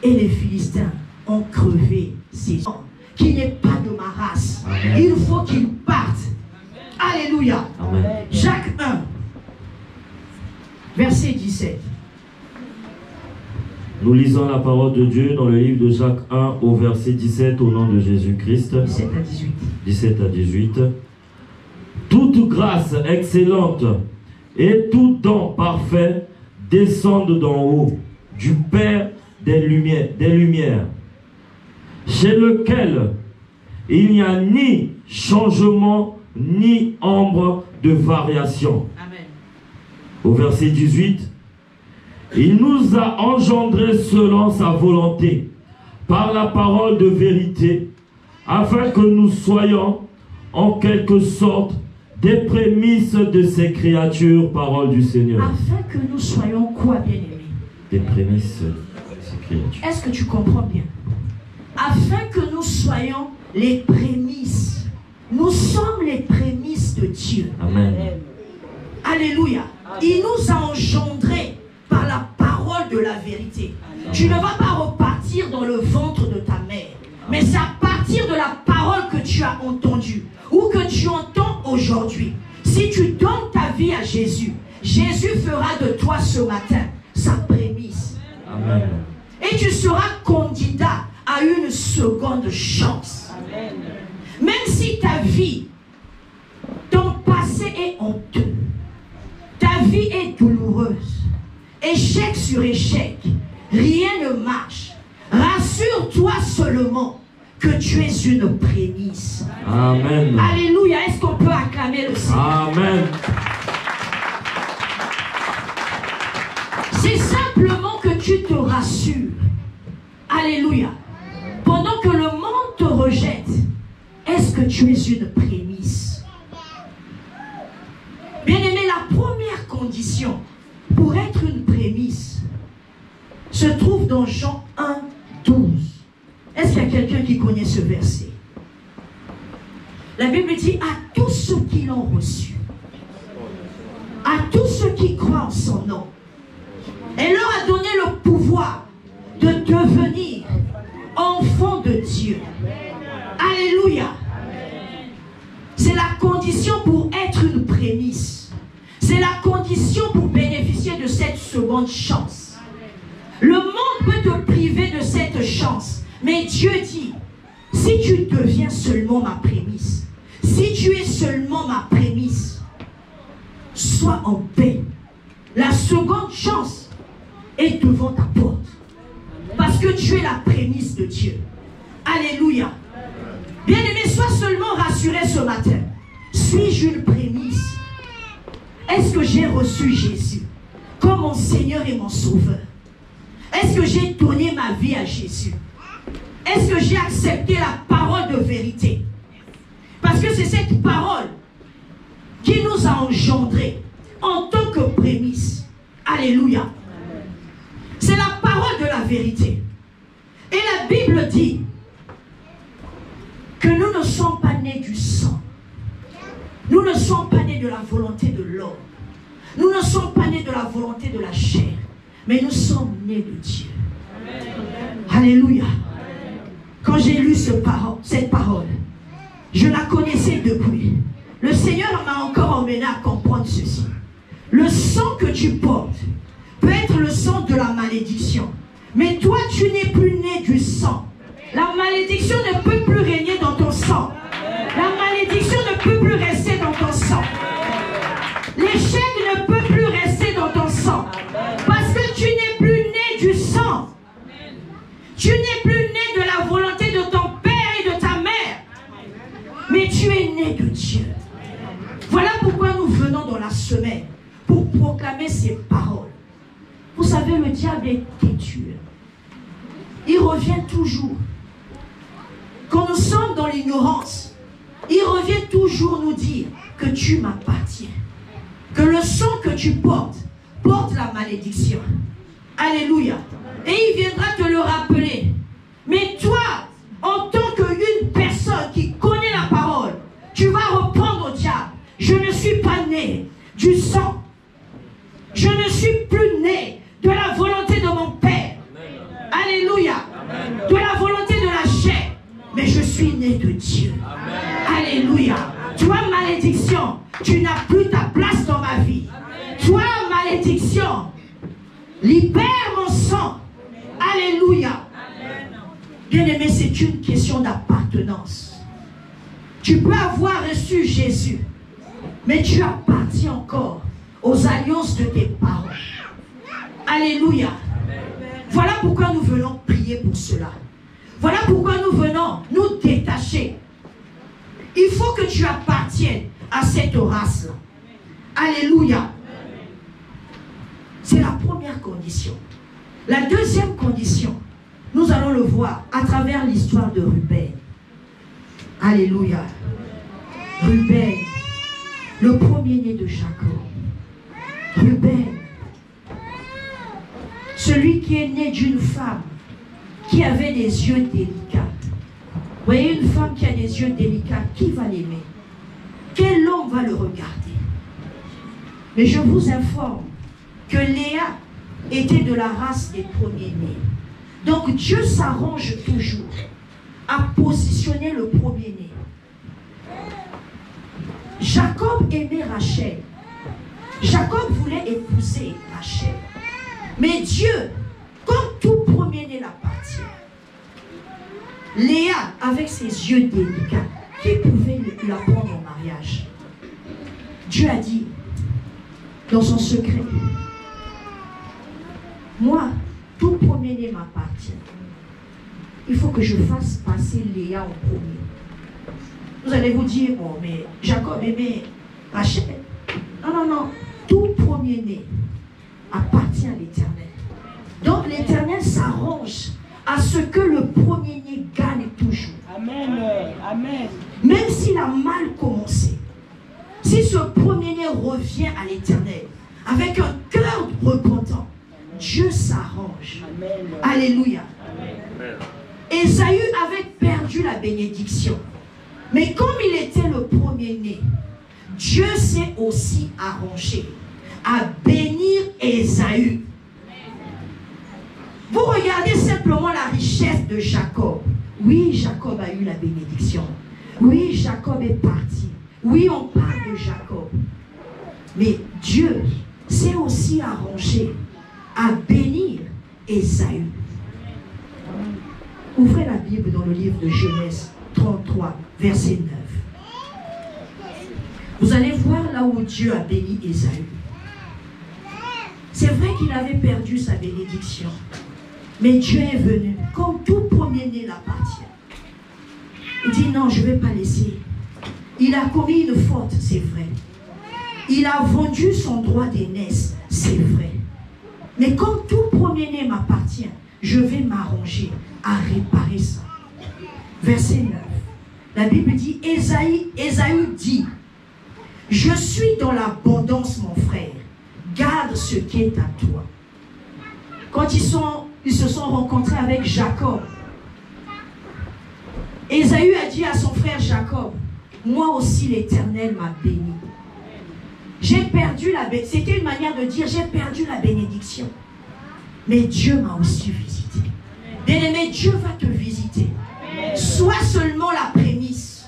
Et les Philistins ont crevé ces gens qui n'est pas de ma race. Amen. Il faut qu'ils partent. Alléluia. Amen. Jacques 1, verset 17. Nous lisons la parole de Dieu dans le livre de Jacques 1 au verset 17 au nom de Jésus-Christ. 17 à 18. 17 à 18. Toute grâce excellente et tout don parfait descendent d'en haut, du Père des lumières, chez lequel il n'y a ni changement ni ombre de variation. Amen. Au verset 18, il nous a engendrés selon sa volonté, par la parole de vérité, afin que nous soyons en quelque sorte des prémices de ces créatures, parole du Seigneur. Afin que nous soyons quoi, bien-aimés? Des prémices de ces créatures. Est-ce que tu comprends bien? Afin que nous soyons les prémices. Nous sommes les prémices de Dieu. Amen. Alléluia. Il nous a engendrés par la parole de la vérité. Amen. Tu ne vas pas repartir dans le ventre de ta mère. Mais c'est à partir de la parole que tu as entendue ou que tu entends aujourd'hui. Si tu donnes ta vie à Jésus, Jésus fera de toi ce matin sa prémisse. Amen. Et tu seras candidat à une seconde chance. Amen. Même si ta vie, ton passé est honteux, ta vie est douloureuse, échec sur échec, rien ne marche. Rassure-toi seulement que tu es une prémisse. Amen. Alléluia. Est-ce qu'on peut acclamer le Seigneur? Amen. C'est simplement que tu te rassures. Alléluia. Pendant que le monde te rejette, est-ce que tu es une prémisse? Bien-aimé, la première condition pour être une prémisse se trouve dans Jean 1, 12. Est-ce qu'il y a quelqu'un qui connaît ce verset? La Bible dit à tous ceux qui l'ont reçu, à tous ceux qui croient en son nom, elle leur a donné le pouvoir de devenir enfants de Dieu. Alléluia. C'est la condition pour être une prémisse. C'est la condition pour bénéficier de cette seconde chance. Le monde peut te priver de cette chance. Mais Dieu dit, si tu deviens seulement ma prémisse, si tu es seulement ma prémisse, sois en paix. La seconde chance est devant ta porte. Parce Parce que tu es la prémisse de Dieu. Alléluia. Bien-aimé, sois seulement rassuré ce matin. Suis-je une prémisse? Est-ce que j'ai reçu Jésus comme mon Seigneur et mon Sauveur? Est-ce que j'ai donné ma vie à Jésus? Est-ce que j'ai accepté la parole de vérité? Parce que c'est cette parole qui nous a engendrés en tant que prémisse. Alléluia. C'est la parole de la vérité. Et la Bible dit que nous ne sommes pas nés du sang. Nous ne sommes pas nés de la volonté de l'homme. Nous ne sommes pas nés de la volonté de la chair. Mais nous sommes nés de Dieu. Alléluia. Quand j'ai lu cette parole, je la connaissais depuis. Le Seigneur m'a encore emmené à comprendre ceci. Le sang que tu portes peut être le sang de la malédiction. Mais toi, tu n'es plus né du sang. La malédiction ne peut plus régner dans ton sang. La malédiction ne peut plus rester dans ton sang. L'échec ne peut plus rester dans ton sang. Parce que tu n'es plus né du sang. Tu n'es plus né de la volonté de ton père et de ta mère. Mais tu es né de Dieu. Voilà pourquoi nous venons dans la semaine pour proclamer ces paroles. Vous savez, le diable est têtu. Il revient toujours. Quand nous sommes dans l'ignorance, il revient toujours nous dire que tu m'appartiens. Que le sang que tu portes la malédiction. Alléluia. Et il viendra te le rappeler. Mais toi, en tant qu'une personne qui connaît la parole, tu vas reprendre au diable. Je ne suis pas né du sang. Je ne suis plus né de la volonté de mon Père. Alléluia. De la volonté de la chair. Mais je suis né de Dieu. Alléluia. Toi, malédiction, tu n'as plus ta place dans ma vie. Toi, malédiction, libère mon sang. Alléluia. Bien-aimé, c'est une question d'appartenance. Tu peux avoir reçu Jésus, mais tu appartiens encore aux alliances de tes parents. Alléluia. Voilà pourquoi nous venons prier pour cela. Voilà pourquoi nous venons nous détacher. Il faut que tu appartiennes à cette race-là. Alléluia. C'est la première condition. La deuxième condition, nous allons le voir à travers l'histoire de Ruben. Alléluia. Ruben, le premier-né de Jacob. Ruben, celui qui est né d'une femme qui avait des yeux délicats. Vous voyez, une femme qui a des yeux délicats, qui va l'aimer? Quel homme va le regarder? Mais je vous informe que Léa était de la race des premiers-nés. Donc Dieu s'arrange toujours à positionner le premier-né. Jacob aimait Rachel. Jacob voulait épouser Rachel. Mais Dieu, comme tout premier-né l'appartient, Léa, avec ses yeux délicats, qui pouvait la prendre en mariage? Dieu a dit, dans son secret, moi, tout premier-né m'appartient. Il faut que je fasse passer Léa en premier. Vous allez vous dire, bon, mais Jacob aimait Rachel. Non, non, non. Tout premier-né appartient à l'Éternel. Donc l'Éternel s'arrange à ce que le premier-né gagne toujours. Amen. Amen. Même s'il a mal commencé, si ce premier-né revient à l'Éternel avec un cœur repentant, Dieu s'arrange. Alléluia. Ésaü avait perdu la bénédiction. Mais comme il était le premier-né, Dieu s'est aussi arrangé à bénir Ésaü. Vous regardez simplement la richesse de Jacob. Oui, Jacob a eu la bénédiction. Oui, Jacob est parti. Oui, on parle de Jacob. Mais Dieu s'est aussi arrangé à bénir Ésaü. Ouvrez la Bible dans le livre de Genèse 33, verset 9. Vous allez voir là où Dieu a béni Ésaü. C'est vrai qu'il avait perdu sa bénédiction. Mais Dieu est venu, comme tout premier-né l'appartient. Il dit non, je ne vais pas laisser. Il a commis une faute, c'est vrai. Il a vendu son droit d'aînesse, c'est vrai. Mais comme tout premier-né m'appartient, je vais m'arranger à réparer ça. Verset 9. La Bible dit, Ésaü dit, je suis dans l'abondance, mon frère. Garde ce qui est à toi. Quand ils se sont rencontrés avec Jacob, Ésaü a dit à son frère Jacob, moi aussi l'Éternel m'a béni. J'ai perdu la bénédiction. C'était une manière de dire, j'ai perdu la bénédiction. Mais Dieu m'a aussi visité. Bien-aimé, Dieu va te visiter. Sois seulement la prémisse.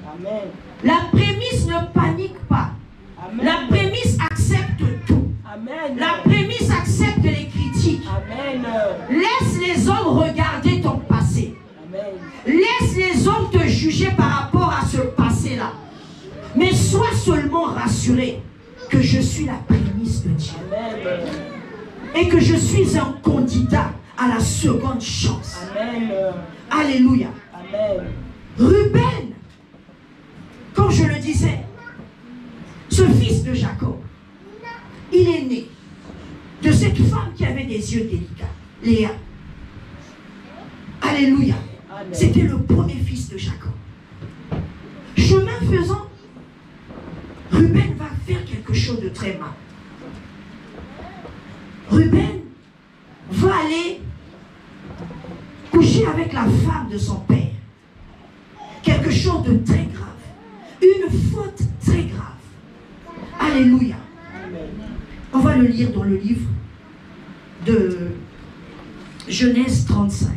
Amen. La prémisse ne panique pas. Amen. La prémisse accepte tout. Amen. La prémisse accepte les critiques. Amen. Laisse les hommes regarder ton passé. Amen. Laisse les hommes te juger par rapport à ce passé-là. Mais sois seulement rassuré que je suis la prémisse de Dieu. Amen. Et que je suis un candidat à la seconde chance. Amen. Alléluia. Amen. Ruben, comme je le disais, ce fils de Jacob, il est né de cette femme qui avait des yeux délicats, Léa. Alléluia. C'était le premier fils de Jacob. Chemin faisant, Ruben va faire quelque chose de très mal. Ruben va aller coucher avec la femme de son père. Quelque chose de très grave. Une faute très grave. Alléluia. On va le lire dans le livre de Genèse 35.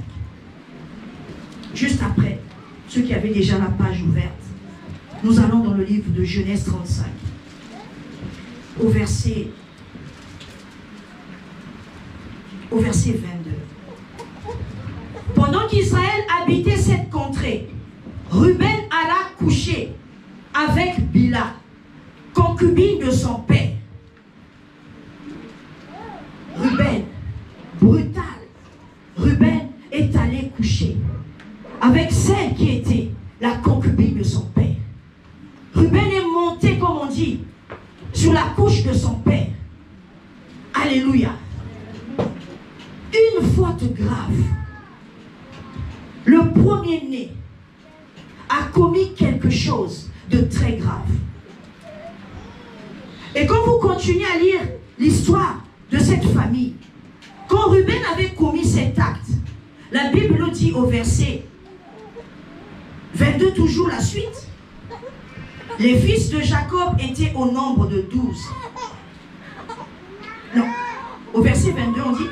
Juste après, ceux qui avaient déjà la page ouverte, nous allons dans le livre de Genèse 35, au verset 22. Pendant qu'Israël habitait cette contrée, Ruben alla coucher avec Bila, concubine de son père. Ruben, brutal, Ruben est allé coucher avec celle qui était la concubine de son père. Ruben est monté, comme on dit, sur la couche de son père. Alléluia. Une faute grave. Le premier-né a commis quelque chose de très grave. Et quand vous continuez à lire l'histoire de cette famille, quand Ruben avait commis cet acte, la Bible nous dit au verset 22, toujours la suite, les fils de Jacob étaient au nombre de 12. Non, au verset 22, on dit,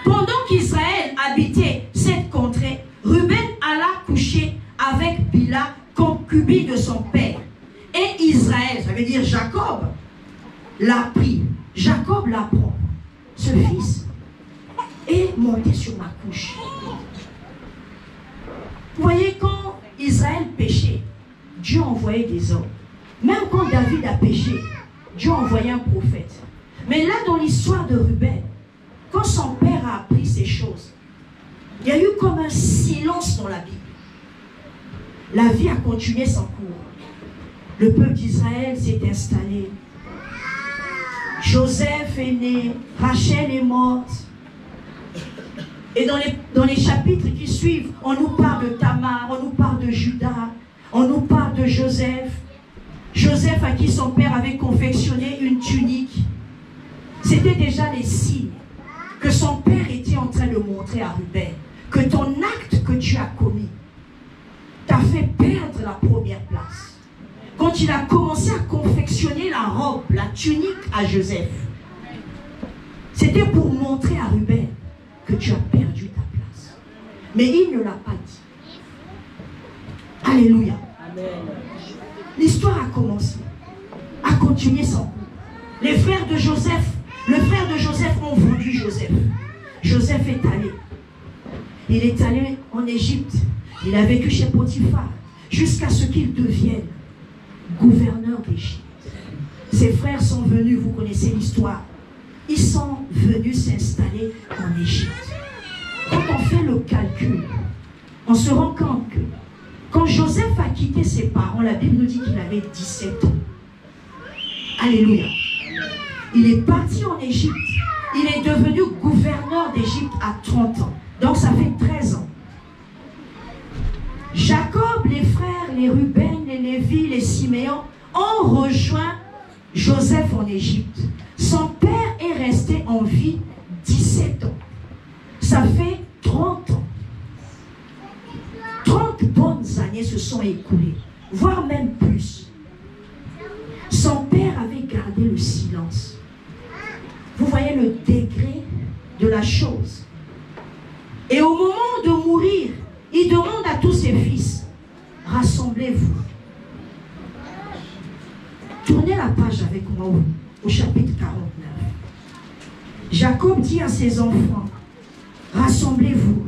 pendant qu'Israël habitait cette contrée, Ruben alla coucher avec Bila, concubine de son père. Et Israël, ça veut dire Jacob, l'a pris. Jacob l'apprend. Ce fils est monté sur ma couche. Vous voyez, quand Israël péchait, Dieu envoyait des hommes. Même quand David a péché, Dieu envoyait un prophète. Mais là, dans l'histoire de Ruben, quand son père a appris ces choses, il y a eu comme un silence dans la Bible. La vie a continué son cours. Le peuple d'Israël s'est installé. Joseph est né, Rachel est morte. Et dans les chapitres qui suivent, on nous parle de Tamar, on nous parle de Judas, on nous parle de Joseph. Joseph à qui son père avait confectionné une tunique. C'était déjà les signes que son père était en train de montrer à Ruben que ton acte que tu as commis t'a fait perdre la première place. Quand il a commencé à confectionner la robe, la tunique à Joseph, c'était pour montrer à Ruben que tu as perdu ta place. Mais il ne l'a pas dit. Alléluia. Amen. L'histoire a commencé, a continué son cours. Les frères de Joseph, le frère de Joseph ont vendu Joseph. Joseph est allé. Il est allé en Égypte. Il a vécu chez Potiphar jusqu'à ce qu'il devienne gouverneur d'Égypte. Ses frères sont venus, vous connaissez l'histoire. Ils sont venus s'installer en Égypte. quand on fait le calcul, on se rend compte que quand Joseph a quitté ses parents, la Bible nous dit qu'il avait 17 ans. Alléluia. Il est parti en Égypte. Il est devenu gouverneur d'Égypte à 30 ans. Donc ça fait 13 ans. Jacob, les frères, les Ruben, les Lévi, les Siméon ont rejoint Joseph en Égypte. Son père est resté en vie 17 ans. Ça fait 30 ans. 30 bonnes années se sont écoulées, voire même plus. Son père avait gardé le silence. Vous voyez le degré de la chose. Et au moment de mourir, il demande à tous ses fils, rassemblez-vous. Tournez la page avec moi au chapitre 49. Jacob dit à ses enfants, rassemblez-vous.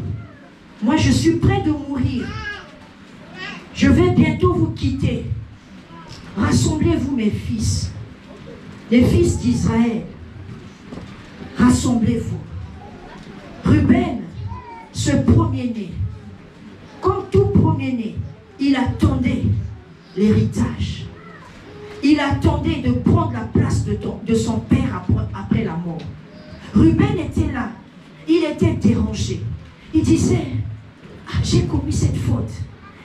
Moi, je suis prêt de mourir. Je vais bientôt vous quitter. Rassemblez-vous, mes fils. Les fils d'Israël. Rassemblez-vous. Ruben, ce premier-né, comme tout premier-né, il attendait l'héritage. Il attendait de prendre la place de son père après la mort. Ruben était là. Il était dérangé. Il disait, ah, j'ai commis cette faute.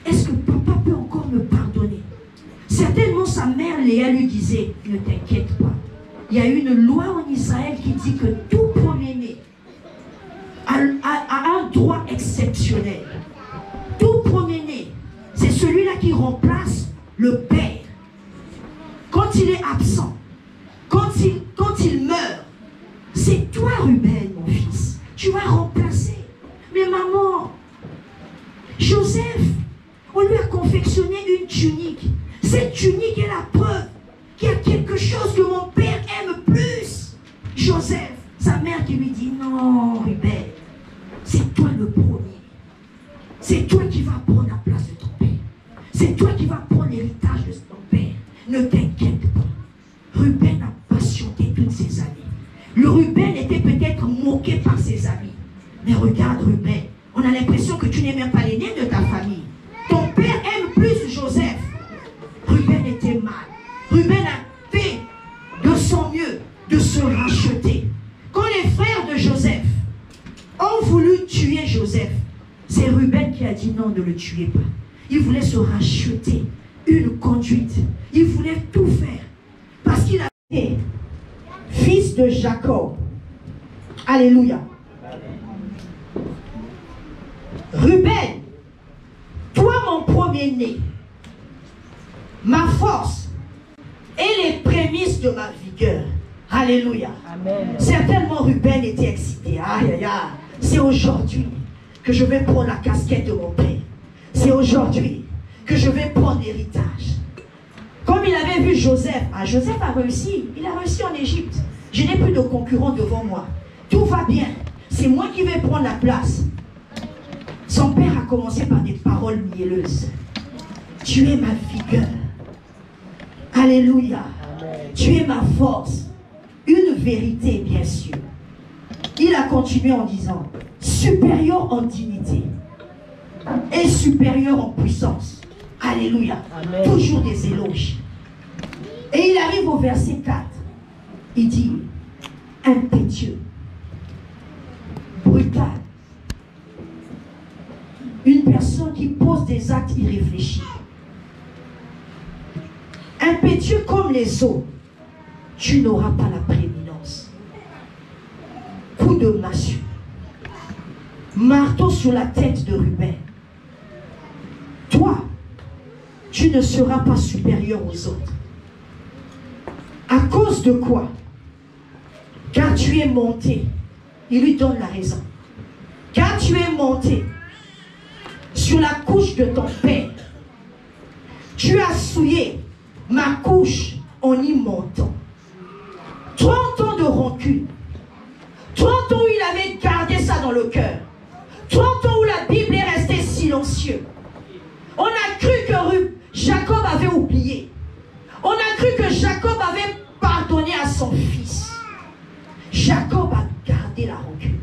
Est-ce que papa peut encore me pardonner? Certainement sa mère Léa lui disait, ne t'inquiète pas. Il y a une loi en Israël qui dit que tout premier-né a un droit exceptionnel. Tout premier-né, c'est celui-là qui remplace le père. Quand il est absent, quand il meurt, c'est toi, Ruben, mon fils. Tu vas remplacer. Mais maman, Joseph, on lui a confectionné une tunique. Cette tunique est la preuve qu'il y a quelque chose que mon père aime plus. Joseph, sa mère qui lui dit, non, Ruben, c'est toi le premier. C'est toi qui vas prendre la place de ton père. C'est toi qui vas prendre l'héritage de ton père. Ne t'inquiète pas. Ruben a patienté toutes ces années. Le Ruben était peut-être moqué par ses amis. Mais regarde Ruben, on a l'impression que tu n'es même pas l'aîné de ta famille. Ton père aime plus Joseph. Ruben était mal. Ruben a fait de son mieux de se racheter. Quand les frères de Joseph ont voulu tuer Joseph, c'est Ruben qui a dit non, ne le tuez pas. Il voulait se racheter une conduite. Il voulait tout faire. Parce qu'il a été fils de Jacob. Alléluia. Ruben, toi mon premier-né, ma force et les prémices de ma vigueur. Alléluia. Amen. Certainement Ruben était excité. Aïe, aïe, aïe. C'est aujourd'hui que je vais prendre la casquette de mon père. C'est aujourd'hui que je vais prendre l'héritage. Comme il avait vu Joseph, Joseph a réussi. Il a réussi en Égypte. Je n'ai plus de concurrents devant moi. Tout va bien. C'est moi qui vais prendre la place. Son père a commencé par des paroles mielleuses. Tu es ma vigueur. Alléluia. Amen. Tu es ma force. Une vérité, bien sûr. Il a continué en disant, supérieur en dignité et supérieur en puissance. Alléluia. Amen. Toujours des éloges. Et il arrive au verset 4. Il dit, impétueux, brutal. Une personne qui pose des actes irréfléchis. Impétueux comme les eaux, tu n'auras pas la prééminence. Coup de massue. Marteau sur la tête de Ruben. Toi, tu ne seras pas supérieur aux autres. À cause de quoi? Car tu es monté. Il lui donne la raison. Car tu es monté sur la couche de ton père. Tu as souillé ma couche en y montant. 30 ans de rancune. 30 ans où il avait gardé ça dans le cœur. 30 ans où la Bible est restée silencieuse. On a cru que Jacob avait oublié. On a cru que Jacob avait pardonné à son fils. Jacob a gardé la rancune.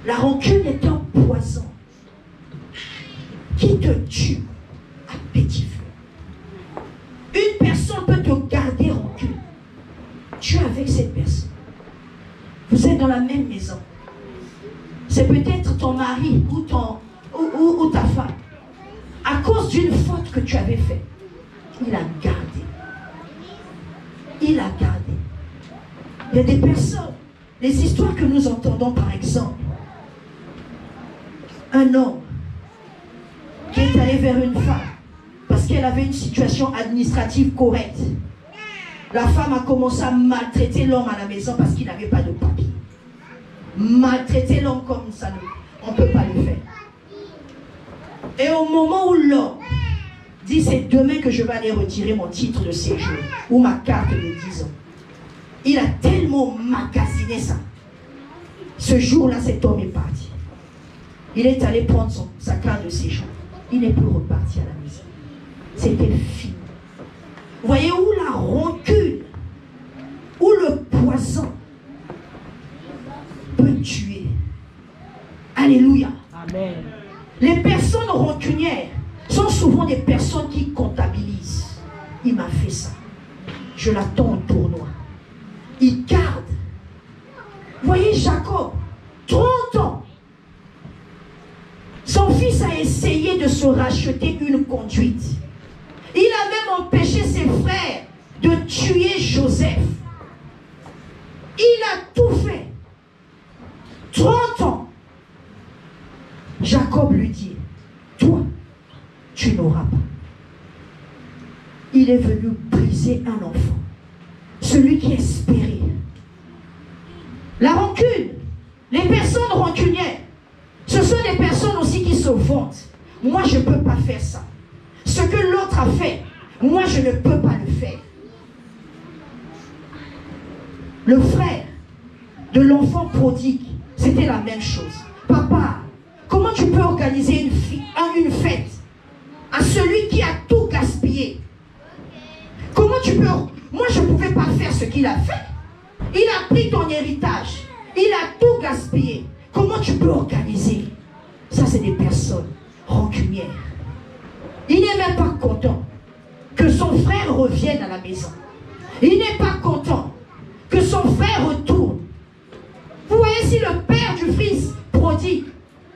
La rancune est un poison qui te tue à petit feu. Une personne peut te garder rancune. Tu es avec cette personne. Vous êtes dans la même maison. C'est peut-être ton mari ou ta femme. À cause d'une faute que tu avais faite, il a gardé. Il a gardé. Il y a des personnes, les histoires que nous entendons par exemple, un homme qui est allé vers une femme parce qu'elle avait une situation administrative correcte. La femme a commencé à maltraiter l'homme à la maison parce qu'il n'avait pas de papier. Maltraiter l'homme comme ça, on ne peut pas le faire. Et au moment où l'homme dit c'est demain que je vais aller retirer mon titre de séjour ou ma carte de 10 ans, il a tellement magasiné ça. Ce jour-là, cet homme est parti. Il est allé prendre sa carte de séjour. Il n'est plus reparti à la maison. C'était fini. Vous voyez où la rancune, où le poison peut tuer. Alléluia. Amen. Les personnes rancunières sont souvent des personnes qui comptabilisent. Il m'a fait ça. Je l'attends au tournoi. Il garde. Vous voyez Jacob, 30 ans. Son fils a essayé de se racheter une conduite. Il a même empêché ses frères de tuer Joseph. Il a tout fait. 30 ans. Jacob lui dit, toi, tu n'auras pas. Il est venu briser un enfant. Celui qui espérait. La rancune, les personnes rancunières, ce sont des personnes aussi qui se vantent. Moi, je ne peux pas faire ça. Ce que l'autre a fait, moi, je ne peux pas le faire. Le frère de l'enfant prodigue, c'était la même chose. Papa, comment tu peux organiser une fête à celui qui a tout gaspillé? Comment tu peux... Moi, je ne pouvais pas faire ce qu'il a fait. Il a pris ton héritage. Il a tout gaspillé. Comment tu peux organiser? Ça, c'est des personnes rancunières. Il n'est même pas content que son frère revienne à la maison. Il n'est pas content que son frère retourne. Vous voyez, si le père du fils prodigue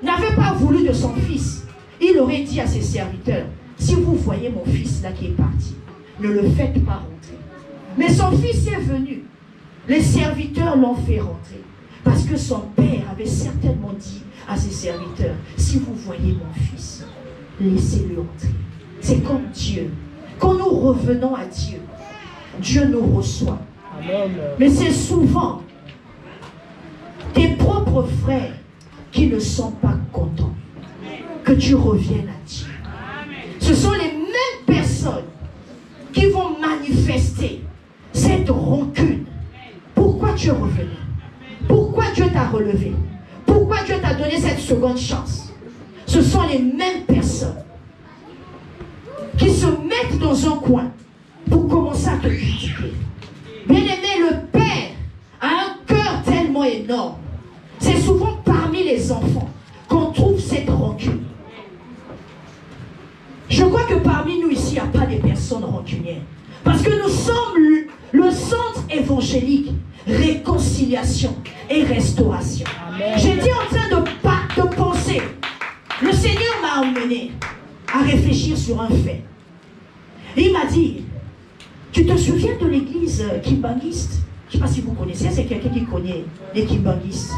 n'avait pas voulu de son fils, il aurait dit à ses serviteurs, si vous voyez mon fils là qui est parti, ne le faites pas rentrer. Mais son fils est venu. Les serviteurs l'ont fait rentrer. Parce que son père avait certainement dit à ses serviteurs, si vous voyez mon fils, laissez-le entrer. C'est comme Dieu. Quand nous revenons à Dieu, Dieu nous reçoit. Amen. Mais c'est souvent tes propres frères qui ne sont pas contents que tu reviennes à Dieu. Ce sont les mêmes personnes qui vont manifester cette rancune. Pourquoi tu es revenu? Pourquoi Dieu t'a relevé? Pourquoi Dieu t'a donné cette seconde chance? Ce sont les mêmes personnes qui se mettent dans un coin pour commencer à te critiquer. Bien aimé, le Père a un cœur tellement énorme. C'est souvent parmi les enfants qu'on trouve cette rancune. Je crois que parmi nous ici, il n'y a pas de personnes rancunières. Parce que nous sommes le centre évangélique, réconciliation et restauration. J'étais en train de penser. Le Seigneur m'a emmené à réfléchir sur un fait. Et il m'a dit, tu te souviens de l'église kimbanguiste? Je ne sais pas si vous connaissez, c'est quelqu'un qui connaît les kimbanguistes.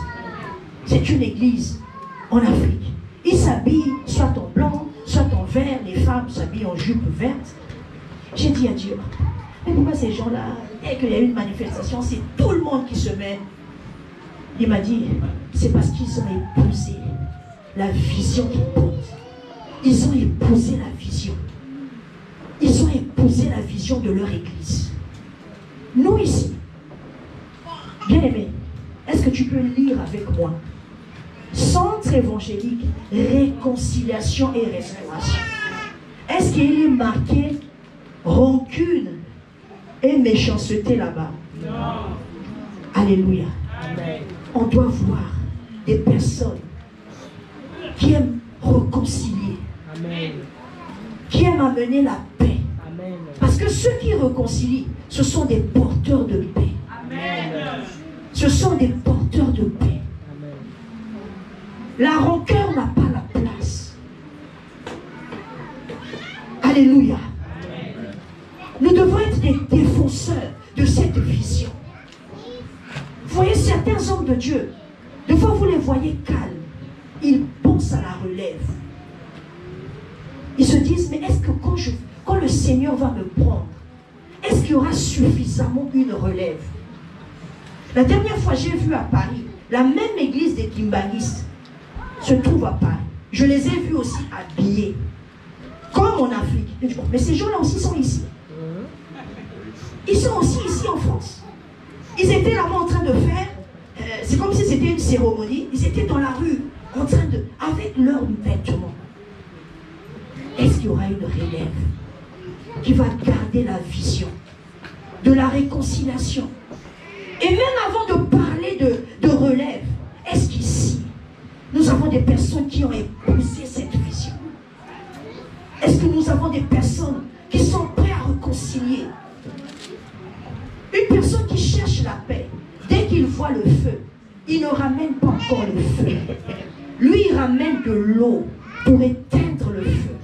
C'est une église en Afrique. Ils s'habillent soit en blanc, soit en vert. Les femmes s'habillent en jupe verte. J'ai dit à Dieu, mais pourquoi ces gens-là, dès qu'il y a une manifestation, c'est tout le monde qui se met? Il m'a dit, c'est parce qu'ils ont épousé la vision qu'ils portent. Ils ont épousé la vision. Ils ont épousé la vision de leur église. Nous ici, bien aimés, est-ce que tu peux lire avec moi? Centre évangélique, réconciliation et restauration. Est-ce qu'il est marqué rancune et méchanceté là-bas? Non. Alléluia. Amen. On doit voir des personnes qui aiment réconcilier, Amen. qui aiment amener la paix. Amen. Parce que ceux qui réconcilient, ce sont des porteurs de paix. Amen. Ce sont des porteurs de paix. Amen. La rancœur n'a pas la place. Alléluia. Nous devons être des défenseurs de cette vision. Vous voyez certains hommes de Dieu, des fois vous les voyez calmes. Ils pensent à la relève. Ils se disent, mais est-ce que quand le Seigneur va me prendre, est-ce qu'il y aura suffisamment une relève? La dernière fois, j'ai vu à Paris, la même église des Kimbangistes se trouve à Paris. Je les ai vus aussi habillés, comme en Afrique. Mais ces gens-là aussi sont ici. Ils sont aussi ici en France. Ils étaient là-bas en train de faire, c'est comme si c'était une cérémonie, ils étaient dans la rue, en train de, avec leurs vêtements. Est-ce qu'il y aura une relève qui va garder la vision de la réconciliation? Et même avant de parler de relève, est-ce qu'ici, nous avons des personnes qui ont épousé cette vision? Est-ce que nous avons des personnes qui sont prêtes à réconcilier? Une personne qui cherche la paix, dès qu'il voit le feu, il ne ramène pas encore le feu. Lui, il ramène de l'eau pour éteindre le feu.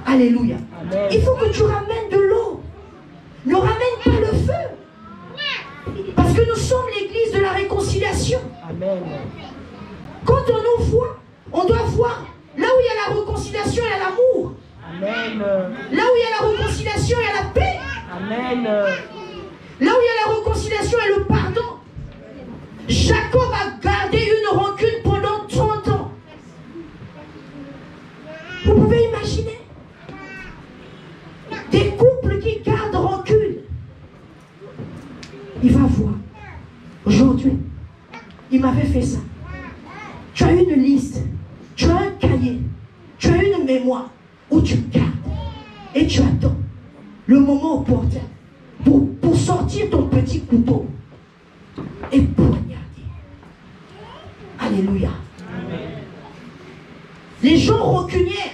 Alléluia. Amen. Il faut que tu ramènes de l'eau. Ne ramène pas le feu. Parce que nous sommes l'église de la réconciliation. Amen. Quand on nous voit, on doit voir là où il y a la réconciliation, il y a l'amour. Amen. Là où il y a la réconciliation, il y a la paix. Amen. Là où il y a la réconciliation et le pardon. Jacob a gardé une rancune pendant 30 ans. Vous pouvez imaginer des couples qui gardent rancune. Il va voir. Aujourd'hui, il m'avait fait ça. Tu as une liste, tu as un cahier, tu as une mémoire où tu gardes et tu attends le moment opportun pour sortir ton petit couteau et poignarder. Alléluia. Amen. Les gens rancuniers,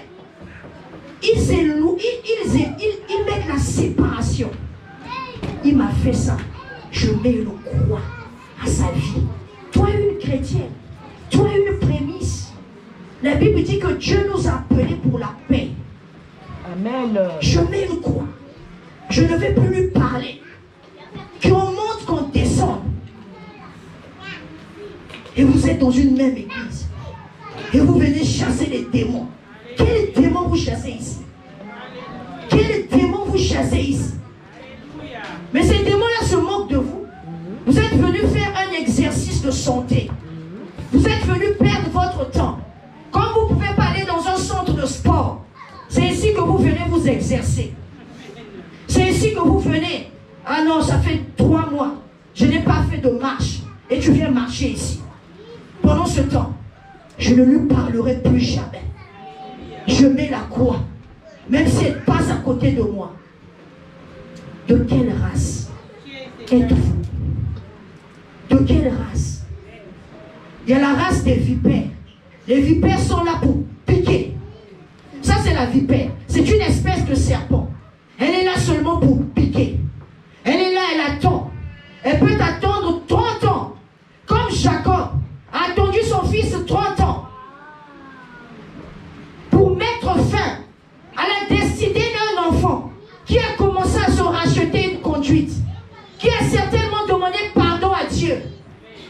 ils mettent la séparation. Il m'a fait ça. Je mets une croix à sa vie. Toi, une chrétienne, toi, une prémisse. La Bible dit que Dieu nous a appelés pour la paix. Amen. Je mets une croix. Je ne vais plus lui parler. Qu'on monte, qu'on descende. Et vous êtes dans une même église. Et vous venez chasser les démons. Quel démon vous chassez ici? Quel démon vous chassez ici? Mais ces démons-là se moquent de vous. Vous êtes venus faire un exercice de santé. Vous êtes venus perdre votre temps. Comme vous ne pouvez pas aller dans un centre de sport, c'est ici que vous venez vous exercer. C'est ici que vous venez. Ah non, ça fait 3 mois. Je n'ai pas fait de marche. Et tu viens marcher ici. Pendant ce temps, je ne lui parlerai plus jamais. Je mets la croix. Même si elle passe à côté de moi. De quelle race êtes-vous? De quelle race? Il y a la race des vipères. Les vipères sont là pour piquer. Ça, c'est la vipère. C'est une espèce de serpent. Elle est là seulement pour piquer. Elle est là, elle attend. Elle peut attendre 30 ans. Comme Jacob a attendu son fils 30 ans. Pour mettre fin à la destinée d'un enfant qui a commencé à se racheter une conduite. Qui a certainement demandé pardon à Dieu.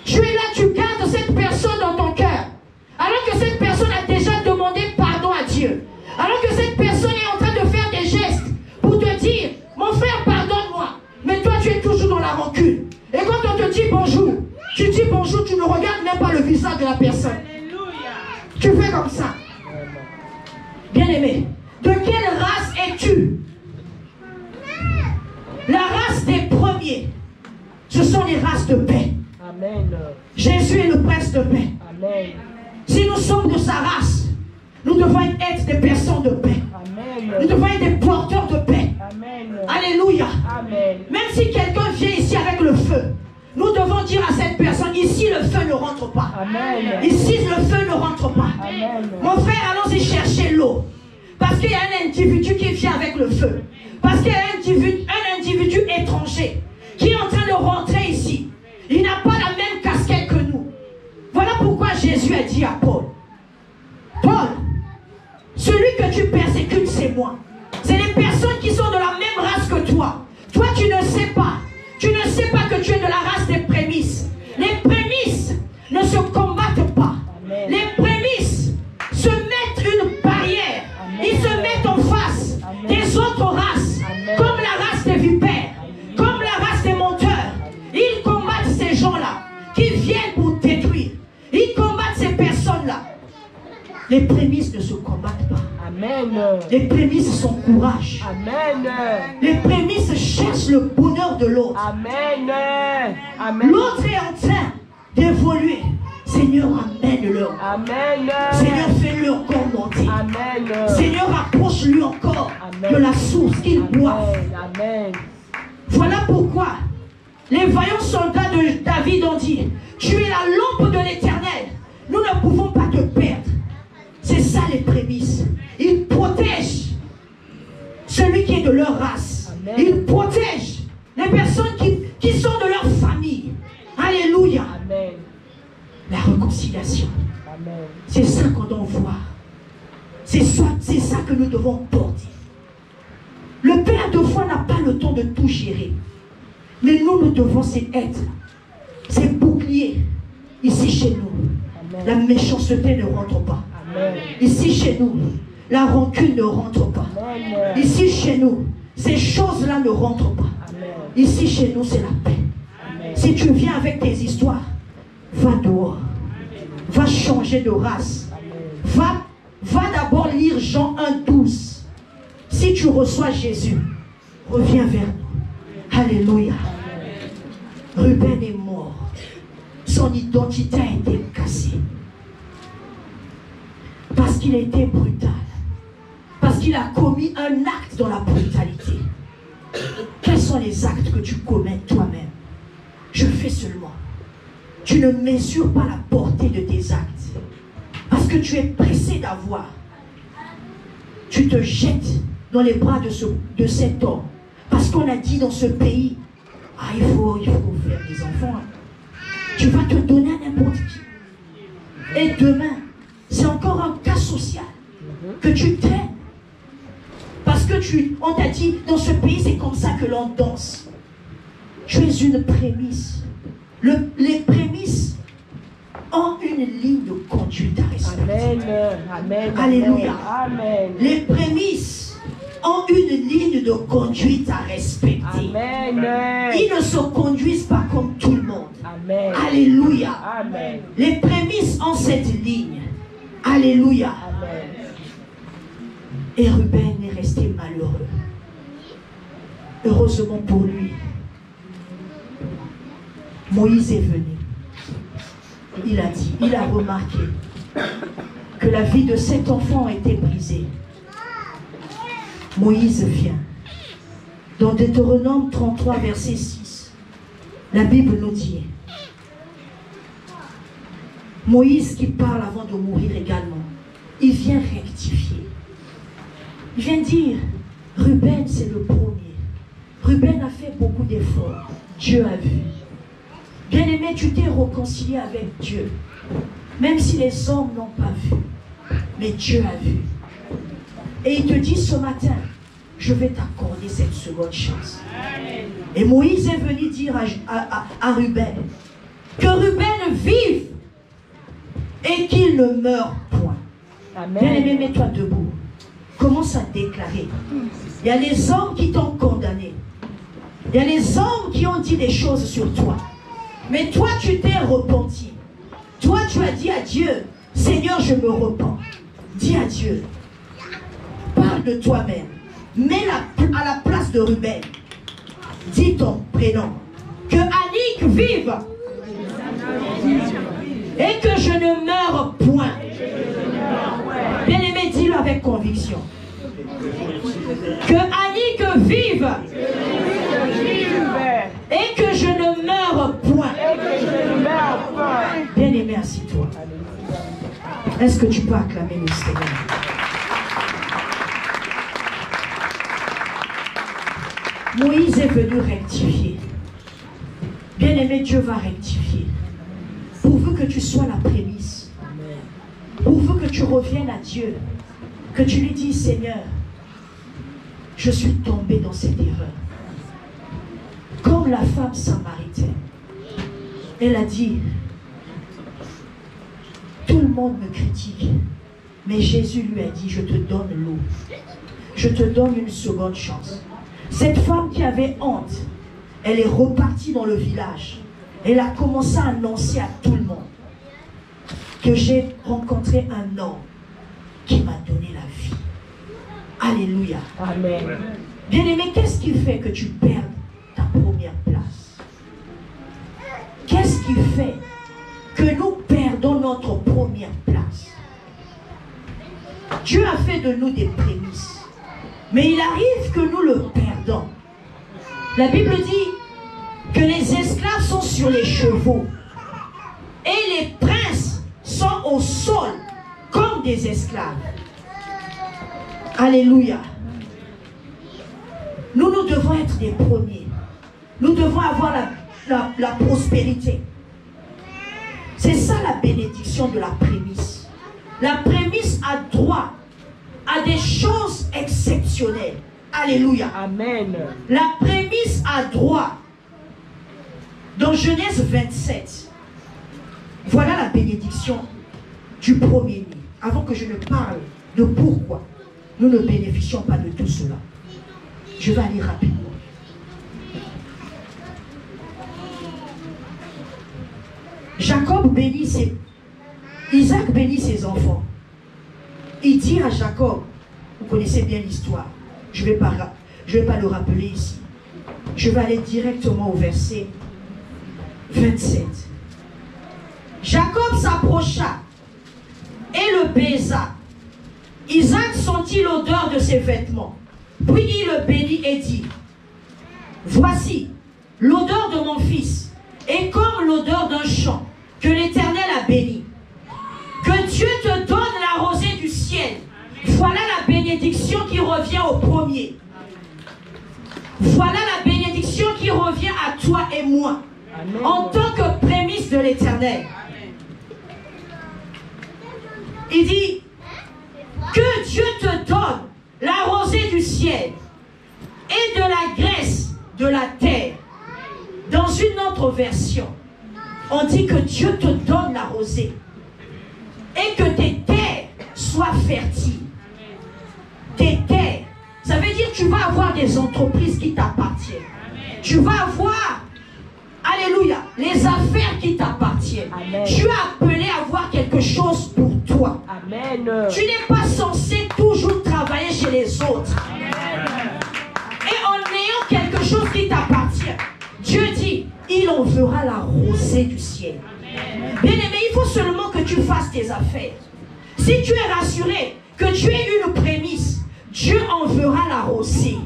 Tu es là, tu gardes cette personne dans ton cœur. Alors que cette personne a déjà demandé pardon à Dieu. Alors que cette personne est en train de faire des gestes pour te dire, mon frère, pardonne-moi. Mais toi, tu es toujours dans la rancune. Et quand on te dit bonjour, tu dis bonjour, tu ne regardes même pas le visage de la personne. Tu fais comme ça. Bien-aimé, de quelle race es-tu? La race des premiers, ce sont les races de paix. Amen. Jésus est le prince de paix. Amen. Si nous sommes de sa race, nous devons être des personnes de paix. Amen. Nous devons être des porteurs de paix. Amen. Alléluia. Amen. Même si quelqu'un vient ici avec le feu, nous devons dire à cette personne, ici le feu ne rentre pas. Amen. Ici le feu ne rentre pas. Amen. Mon frère, allons-y chercher l'eau. Parce qu'il y a un individu qui vient avec le feu. Parce qu'il y a un individu étranger qui est en train de rentrer ici. Il n'a pas la même casquette que nous. Voilà pourquoi Jésus a dit à Paul, Paul, celui que tu persécutes, c'est moi. C'est les personnes qui sont de la même race que toi. Toi, tu ne sais pas. Tu ne sais pas que tu es de la race des prémices. Les prémices ne se combattent pas. Amen. Les prémices se mettent une barrière. Amen. Ils se mettent en face Amen. des autres races. Amen. Comme la race des vipères. Comme la race des menteurs. Ils combattent ces gens-là qui viennent pour détruire. Ils combattent ces personnes-là. Les prémices ne se combattent pas. Amen. Les prémices sont courage. Amen. Les prémices cherchent le bonheur de l'autre. Amen. Amen. L'autre est en train d'évoluer. Seigneur, amène-le. Amen. Seigneur, fais-le encore monter. Amen. Seigneur, approche-lui encore Amen. de la source qu'il boive. Amen. Voilà pourquoi les vaillants soldats de David ont dit, tu es la lampe de l'Éternel. Nous ne pouvons pas te perdre. C'est ça les prémices. Ils protègent celui qui est de leur race. Amen. Ils protègent les personnes qui sont de leur famille. Alléluia. Amen. La réconciliation. Amen. C'est ça qu'on doit voir. C'est ça que nous devons porter. Le père de foi n'a pas le temps de tout gérer. Mais nous devons être ces boucliers ici chez nous. Amen. La méchanceté ne rentre pas. Amen. Ici chez nous, la rancune ne rentre pas. Amen. Ici chez nous, ces choses-là ne rentrent pas. Amen. Ici chez nous, c'est la paix. Amen. Si tu viens avec tes histoires, va dehors. Va changer de race. Amen. Va d'abord lire Jean 1,12. Si tu reçois Jésus, reviens vers nous. Alléluia. Ruben est mort. Son identité a été cassée. Parce qu'il a été brutal. Parce qu'il a commis un acte dans la brutalité. Quels sont les actes que tu commets toi-même? Je fais seulement. Tu ne mesures pas la portée de tes actes. Parce que tu es pressé d'avoir. Tu te jettes dans les bras de cet homme. Parce qu'on a dit dans ce pays, ah, il faut faire des enfants. Tu vas te donner à n'importe qui. Et demain, c'est encore un cas social que tu traînes. Parce que on t'a dit, dans ce pays, c'est comme ça que l'on danse. Tu es une prémisse. Les prémices ont une ligne de conduite à respecter. Amen. Amen. Alléluia. Amen. Les prémices ont une ligne de conduite à respecter. Amen. Ils ne se conduisent pas comme tout le monde. Amen. Alléluia. Amen. Les prémices ont cette ligne. Alléluia. Amen. Et Ruben est resté malheureux. Heureusement pour lui, Moïse est venu. Il a dit, il a remarqué que la vie de cet enfant a été brisée. Moïse vient. Dans Deutéronome 33, verset 6, la Bible nous dit, Moïse qui parle avant de mourir également, il vient rectifier. Il vient dire, Ruben c'est le premier. Ruben a fait beaucoup d'efforts. Dieu a vu. Bien-aimé, tu t'es réconcilié avec Dieu. Même si les hommes n'ont pas vu. Mais Dieu a vu. Et il te dit ce matin, je vais t'accorder cette seconde chance. Et Moïse est venu dire à Ruben, que Ruben vive et qu'il ne meure point. Bien-aimé, mets-toi debout. Commence à déclarer. Il y a les hommes qui t'ont condamné. Il y a les hommes qui ont dit des choses sur toi. Mais toi, tu t'es repenti. Toi, tu as dit à Dieu, Seigneur, je me repens. Dis à Dieu, parle de toi-même. Mets-la à la place de Ruben. Dis ton prénom. Que Annick vive. Et que je ne meure point. Bien-aimé, dis-le avec conviction. Que Annick vive. Et que je ne meure point. Est-ce que tu peux acclamer le Seigneur? Moïse est venu rectifier. Bien-aimé, Dieu va rectifier. Pourvu que tu sois la prémisse. Pourvu que tu reviennes à Dieu. Que tu lui dises, Seigneur, je suis tombé dans cette erreur. Comme la femme samaritaine. Elle a dit, tout le monde me critique. Mais Jésus lui a dit, je te donne l'eau. Je te donne une seconde chance. Cette femme qui avait honte, elle est repartie dans le village. Elle a commencé à annoncer à tout le monde que j'ai rencontré un homme qui m'a donné la vie. Alléluia. Amen. Bien-aimé, qu'est-ce qui fait que tu perds ta première place? Qu'est-ce qui fait que nous perdons notre première place? Dieu a fait de nous des prémices. Mais il arrive que nous le perdons. La Bible dit que les esclaves sont sur les chevaux et les princes sont au sol comme des esclaves. Alléluia. Nous devons être des premiers. Nous devons avoir la prospérité. C'est ça la bénédiction de la prémisse. La prémisse a droit à des choses exceptionnelles. Alléluia. Amen. La prémisse a droit. Dans Genèse 27, voilà la bénédiction du premier-né. Avant que je ne parle de pourquoi nous ne bénéficions pas de tout cela. Je vais aller rapidement. Jacob bénit Isaac bénit ses enfants. Il dit à Jacob, vous connaissez bien l'histoire, je ne vais pas le rappeler ici. Je vais aller directement au verset 27. Jacob s'approcha et le baisa. Isaac sentit l'odeur de ses vêtements. Puis il le bénit et dit, voici, l'odeur de mon fils est comme l'odeur d'un champ que l'Éternel a béni. Que Dieu te donne la rosée du ciel. Voilà la bénédiction qui revient au premier. Voilà la bénédiction qui revient à toi et moi. Amen. En tant que prémisse de l'Éternel. Il dit que Dieu te donne la rosée du ciel et de la graisse de la terre. Dans une autre version, on dit que Dieu te donne la rosée et que tes terres soient fertiles. Tes terres, ça veut dire que tu vas avoir des entreprises qui t'appartiennent. Tu vas avoir, alléluia, les affaires qui t'appartiennent. Tu es appelé à avoir quelque chose pour toi. Amen. Tu n'es pas censé toujours travailler chez les autres. Et en ayant quelque chose qui t'appartient, Dieu dit, il enverra la rosée du ciel. Bien-aimé, il faut seulement que tu fasses tes affaires. Si tu es rassuré que tu aies une prémisse, Dieu enverra la rosée.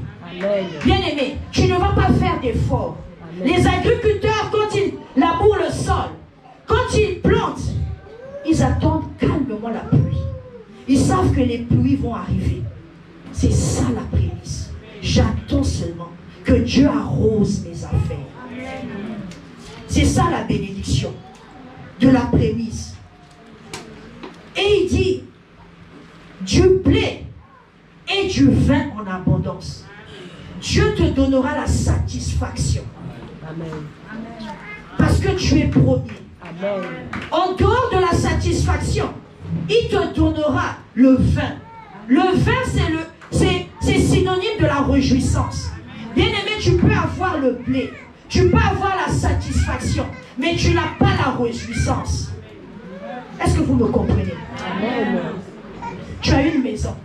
Bien-aimé, tu ne vas pas faire d'efforts. Les agriculteurs, quand ils labourent le sol, quand ils plantent, ils attendent calmement la pluie. Ils savent que les pluies vont arriver. C'est ça la prémisse. J'attends seulement que Dieu arrose mes affaires. C'est ça la bénédiction de la prémisse. Et il dit, du blé et du vin en abondance. Dieu te donnera la satisfaction. Amen. Parce que tu es premier. Amen. En dehors de la satisfaction, il te donnera le vin. Le vin, c'est synonyme de la réjouissance. Bien-aimé, tu peux avoir le blé, tu peux avoir la satisfaction, mais tu n'as pas la réjouissance. Est-ce que vous me comprenez? Amen. Tu as une maison,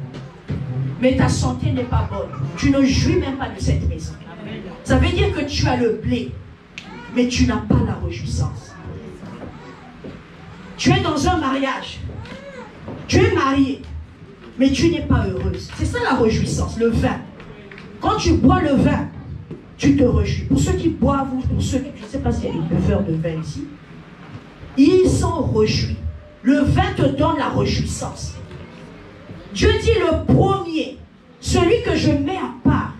mais ta santé n'est pas bonne. Tu ne jouis même pas de cette maison. Ça veut dire que tu as le blé, mais tu n'as pas la réjouissance. Tu es dans un mariage, tu es marié, mais tu n'es pas heureuse. C'est ça la réjouissance, le vin. Quand tu bois le vin, tu te réjouis. Pour ceux qui boivent, ou pour ceux qui, je ne sais pas s'il y a des buveurs de vin ici, ils sont réjouis. le vin te donne la réjouissance. Dieu dit le premier, celui que je mets à part,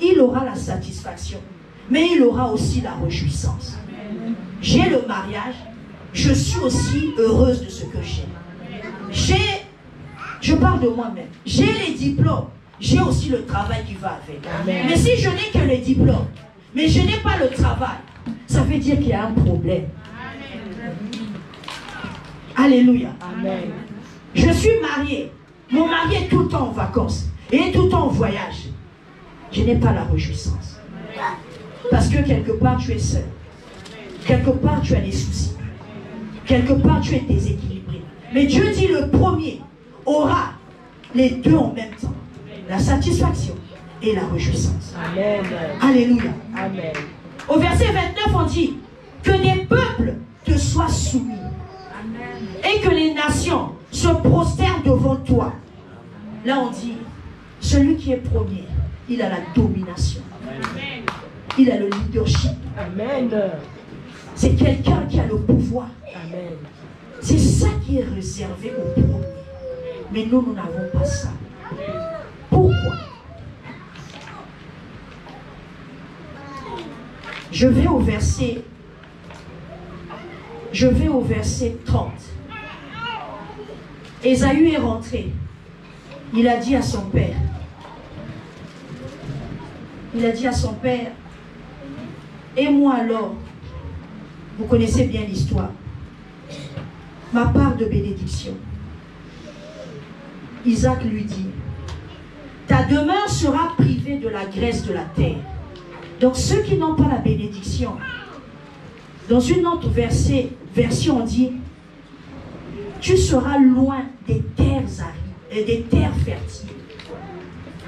il aura la satisfaction, mais il aura aussi la réjouissance. J'ai le mariage, je suis aussi heureuse de ce que j'ai. Je parle de moi-même, j'ai les diplômes, j'ai aussi le travail qui va avec. Amen. Mais si je n'ai que les diplômes, mais je n'ai pas le travail, ça veut dire qu'il y a un problème. Alléluia. Amen. Je suis mariée. Mon mari est tout le temps en vacances. Et est tout le temps en voyage. Je n'ai pas la réjouissance. Parce que quelque part tu es seul. Quelque part tu as des soucis. Quelque part tu es déséquilibré. Mais Dieu dit le premier aura les deux en même temps. La satisfaction et la réjouissance. Amen. Alléluia. Amen. Au verset 29 on dit que des peuples te soient soumis. Et que les nations se prosternent devant toi. Là on dit, celui qui est premier, il a la domination. Amen. Il a le leadership. Amen. C'est quelqu'un qui a le pouvoir. Amen. C'est ça qui est réservé au premier. Mais nous, nous n'avons pas ça. Pourquoi? Je vais au verset 30. Ésaü est rentré. Il a dit à son père, et moi alors, vous connaissez bien l'histoire, ma part de bénédiction. Isaac lui dit, ta demeure sera privée de la graisse de la terre. Donc ceux qui n'ont pas la bénédiction, dans une autre version on dit, tu seras loin des terres arides et des terres fertiles.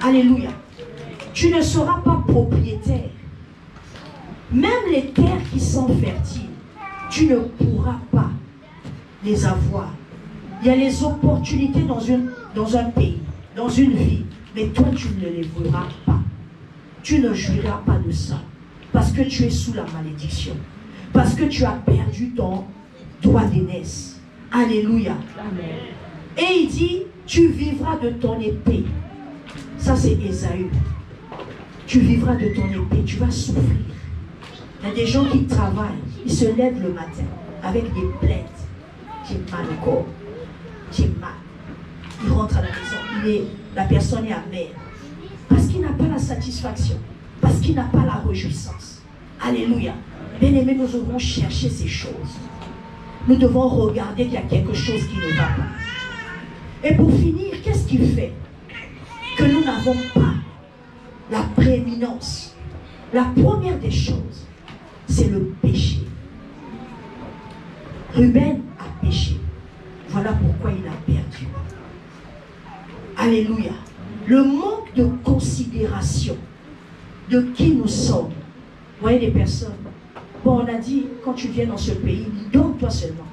Alléluia. Tu ne seras pas propriétaire. Même les terres qui sont fertiles, tu ne pourras pas les avoir. Il y a les opportunités dans un pays, dans une vie, mais toi tu ne les verras pas. Tu ne jouiras pas de ça, parce que tu es sous la malédiction, parce que tu as perdu ton droit d'aînesse. Alléluia. Amen. Et il dit, tu vivras de ton épée. Ça c'est Ésaü. Tu vivras de ton épée, tu vas souffrir. Il y a des gens qui travaillent, ils se lèvent le matin avec des plaintes. J'ai mal au corps, j'ai mal. Il rentre à la maison, la personne est amère. Parce qu'il n'a pas la satisfaction, parce qu'il n'a pas la réjouissance. Alléluia. Bien-aimés, nous devons chercher ces choses. Nous devons regarder qu'il y a quelque chose qui ne va pas. Et pour finir, qu'est-ce qui fait que nous n'avons pas la prééminence? La première des choses, c'est le péché. Ruben a péché. Voilà pourquoi il a perdu. Alléluia. Le manque de considération de qui nous sommes. Vous voyez des personnes. Bon, on a dit, quand tu viens dans ce pays, donne-toi seulement.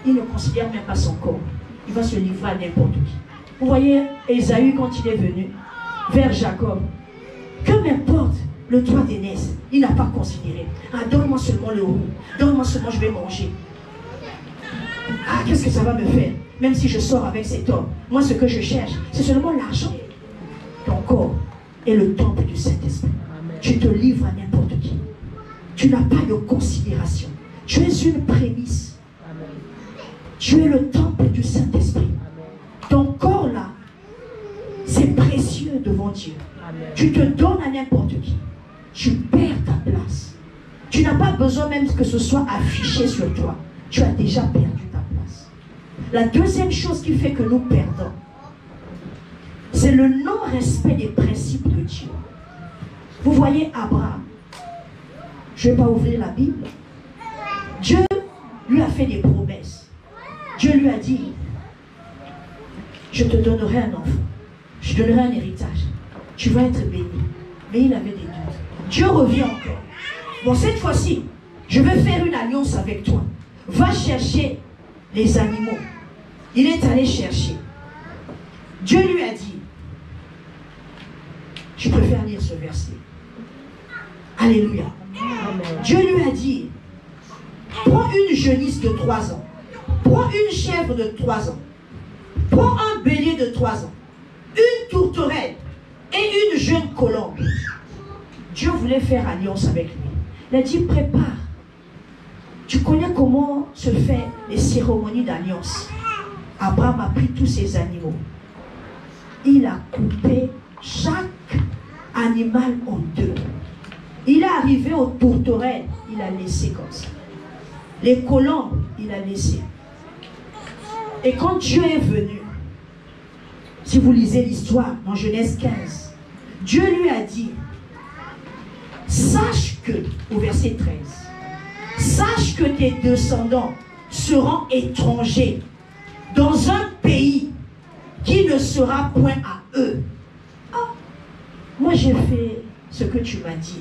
Il ne considère même pas son corps. Il va se livrer à n'importe qui. Vous voyez, Ésaü, quand il est venu vers Jacob, que m'importe le droit d'aînesse, il n'a pas considéré. Ah, donne-moi seulement le roux. Donne-moi seulement, je vais manger. Ah, qu'est-ce que ça va me faire? Même si je sors avec cet homme, moi, ce que je cherche, c'est seulement l'argent. Ton corps est le temple du Saint-Esprit. Tu te livres à n'importe qui. Tu n'as pas de considération. Tu es une prémisse. Amen. Tu es le temple du Saint-Esprit. Ton corps là, c'est précieux devant Dieu. Amen. Tu te donnes à n'importe qui. Tu perds ta place. Tu n'as pas besoin même que ce soit affiché sur toi. Tu as déjà perdu ta place. La deuxième chose qui fait que nous perdons, c'est le non-respect des principes de Dieu. Vous voyez Abraham. Je ne vais pas ouvrir la Bible. Dieu lui a fait des promesses. Dieu lui a dit, je te donnerai un enfant. Je te donnerai un héritage. Tu vas être béni. Mais il avait des doutes. Dieu revient encore. Bon, cette fois-ci, je vais faire une alliance avec toi. Va chercher les animaux. Il est allé chercher. Dieu lui a dit, je préfère lire ce verset. Alléluia. Amen. Dieu lui a dit, prends une jeunisse de 3 ans, Prends une chèvre de 3 ans. Prends un bélier de 3 ans. Une tourterelle et une jeune colombe. Dieu voulait faire alliance avec lui. Il a dit, prépare. Tu connais comment se fait les cérémonies d'alliance. Abraham a pris tous ces animaux. Il a coupé chaque animal en 2. Il est arrivé aux tourterelles, il a laissé comme ça. Les colombes, il a laissé. Et quand Dieu est venu, si vous lisez l'histoire dans Genèse 15, Dieu lui a dit, sache que, au verset 13, sache que tes descendants seront étrangers dans un pays qui ne sera point à eux. Ah, moi j'ai fait ce que tu m'as dit.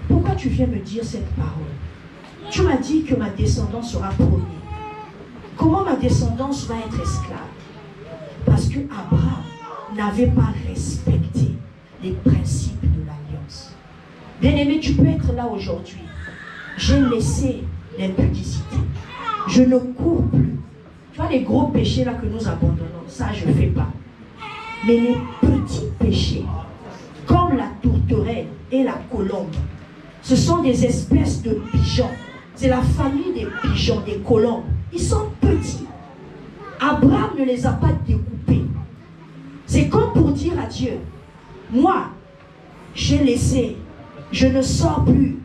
Pourquoi tu viens me dire cette parole? Tu m'as dit que ma descendance sera première. Comment ma descendance va être esclave? Parce que Abraham n'avait pas respecté les principes de l'alliance. Bien-aimé, tu peux être là aujourd'hui. J'ai laissé l'impudicité. Je ne cours plus. Tu vois les gros péchés là que nous abandonnons, ça je ne fais pas. Mais les petits péchés, comme la tourterelle et la colombe, ce sont des espèces de pigeons. C'est la famille des pigeons, des colombes. Ils sont petits. Abraham ne les a pas découpés. C'est comme pour dire à Dieu, moi, j'ai laissé, je ne sors plus,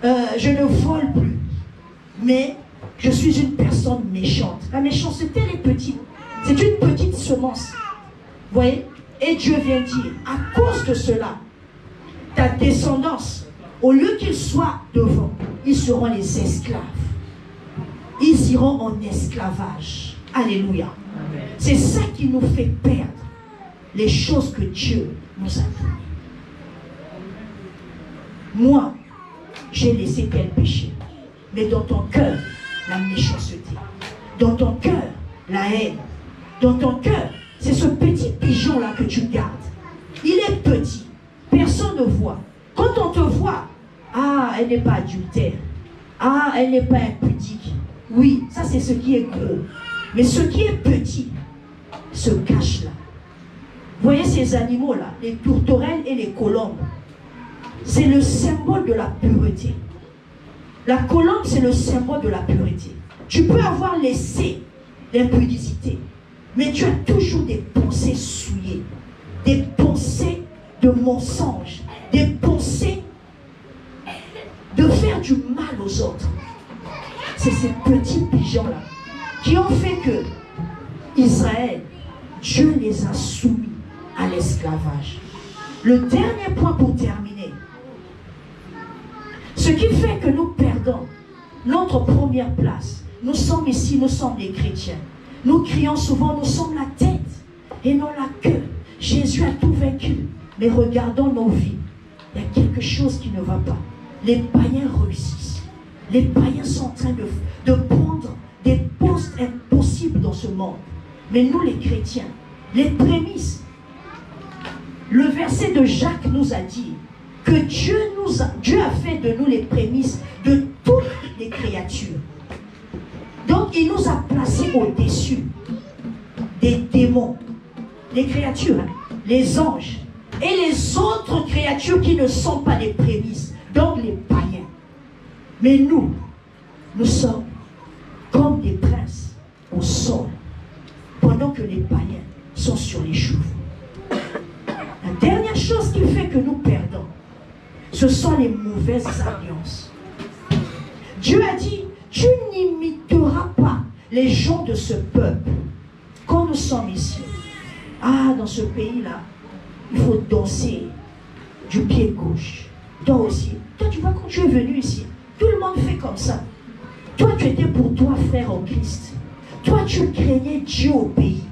je ne vole plus, mais je suis une personne méchante. La méchanceté, elle est petite. C'est une petite semence. Vous voyez? Et Dieu vient dire, à cause de cela, ta descendance, au lieu qu'ils soient devant, ils seront les esclaves. Ils iront en esclavage. Alléluia. C'est ça qui nous fait perdre les choses que Dieu nous a données. Moi, j'ai laissé tel péché. Mais dans ton cœur, la méchanceté. Dans ton cœur, la haine. Dans ton cœur, c'est ce petit pigeon-là que tu gardes. Il est petit. Personne ne voit. Quand on te voit, ah, elle n'est pas adultère. Ah, elle n'est pas impudique. Oui, ça c'est ce qui est gros. Mais ce qui est petit se cache là. Vous voyez ces animaux-là, les tourterelles et les colombes. C'est le symbole de la pureté. La colombe, c'est le symbole de la pureté. Tu peux avoir laissé l'impudicité, mais tu as toujours des pensées souillées, des pensées de mensonge, des pensées de faire du mal aux autres. C'est ces petits pigeons-là qui ont fait que Israël, Dieu les a soumis à l'esclavage. Le dernier point pour terminer. Ce qui fait que nous perdons notre première place. Nous sommes ici, nous sommes des chrétiens. Nous crions souvent, nous sommes la tête et non la queue. Jésus a tout vaincu. Mais regardons nos vies. Il y a quelque chose qui ne va pas. Les païens réussissent. Les païens sont en train de prendre des postes impossibles dans ce monde. Mais nous les chrétiens, les prémices, le verset de Jacques nous a dit que Dieu a fait de nous les prémices de toutes les créatures. Donc il nous a placés au-dessus des démons, les créatures, hein, les anges et les autres créatures qui ne sont pas les prémices, donc les païens. Mais nous sommes comme des princes au sol, pendant que les païens sont sur les chevaux. La dernière chose qui fait que nous perdons, ce sont les mauvaises alliances. Dieu a dit, tu n'imiteras pas les gens de ce peuple. Quand nous sommes ici, dans ce pays-là, il faut danser du pied gauche. Toi aussi. Toi, tu vois, quand tu es venu ici, tout le monde fait comme ça. Toi, tu étais pour toi, frère en Christ. Toi, tu craignais Dieu au pays.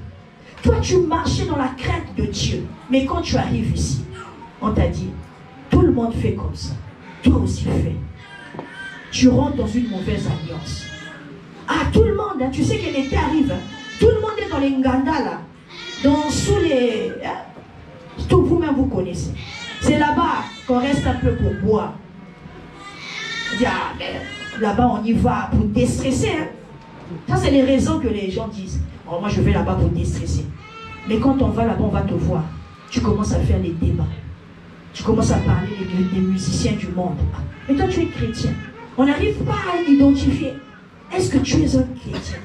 Toi, tu marchais dans la crainte de Dieu. Mais quand tu arrives ici, on t'a dit, tout le monde fait comme ça. Toi aussi fais. Tu rentres dans une mauvaise alliance. Tout le monde, hein, tu sais qu'elle était arrive. Hein. Tout le monde est dans les Nganda là. Sous les... tout vous-même vous connaissez. C'est là-bas qu'on reste un peu pour boire. Là-bas on y va pour déstresser. Hein. Ça, c'est les raisons que les gens disent. Oh, moi, je vais là-bas pour déstresser. Mais quand on va là-bas, on va te voir. Tu commences à faire les débats. Tu commences à parler des musiciens du monde. Mais toi, tu es chrétien. On n'arrive pas à identifier. Est-ce que tu es un chrétien?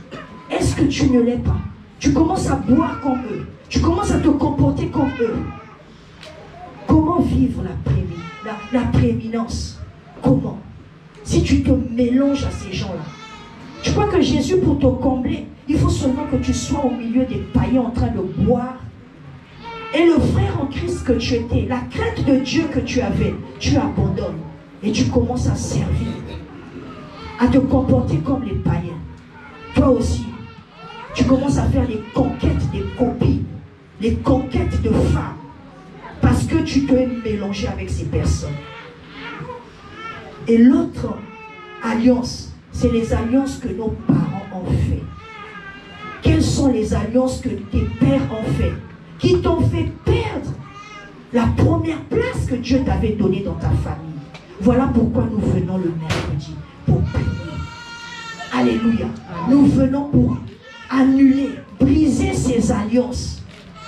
Est-ce que tu ne l'es pas? Tu commences à boire comme eux. Tu commences à te comporter comme eux. Comment vivre la prééminence? Comment? Si tu te mélanges à ces gens-là. Je crois que Jésus, pour te combler, il faut seulement que tu sois au milieu des païens en train de boire. Et le frère en Christ que tu étais, la crainte de Dieu que tu avais, tu abandonnes. Et tu commences à servir, à te comporter comme les païens. Toi aussi, tu commences à faire les conquêtes des copines, les conquêtes de femmes, parce que tu te es mélangé avec ces personnes. Et l'autre alliance, c'est les alliances que nos parents ont fait. Quelles sont les alliances que tes pères ont fait, qui t'ont fait perdre la première place que Dieu t'avait donnée dans ta famille? Voilà pourquoi nous venons le mercredi, pour prier. Alléluia. Nous venons pour annuler, briser ces alliances.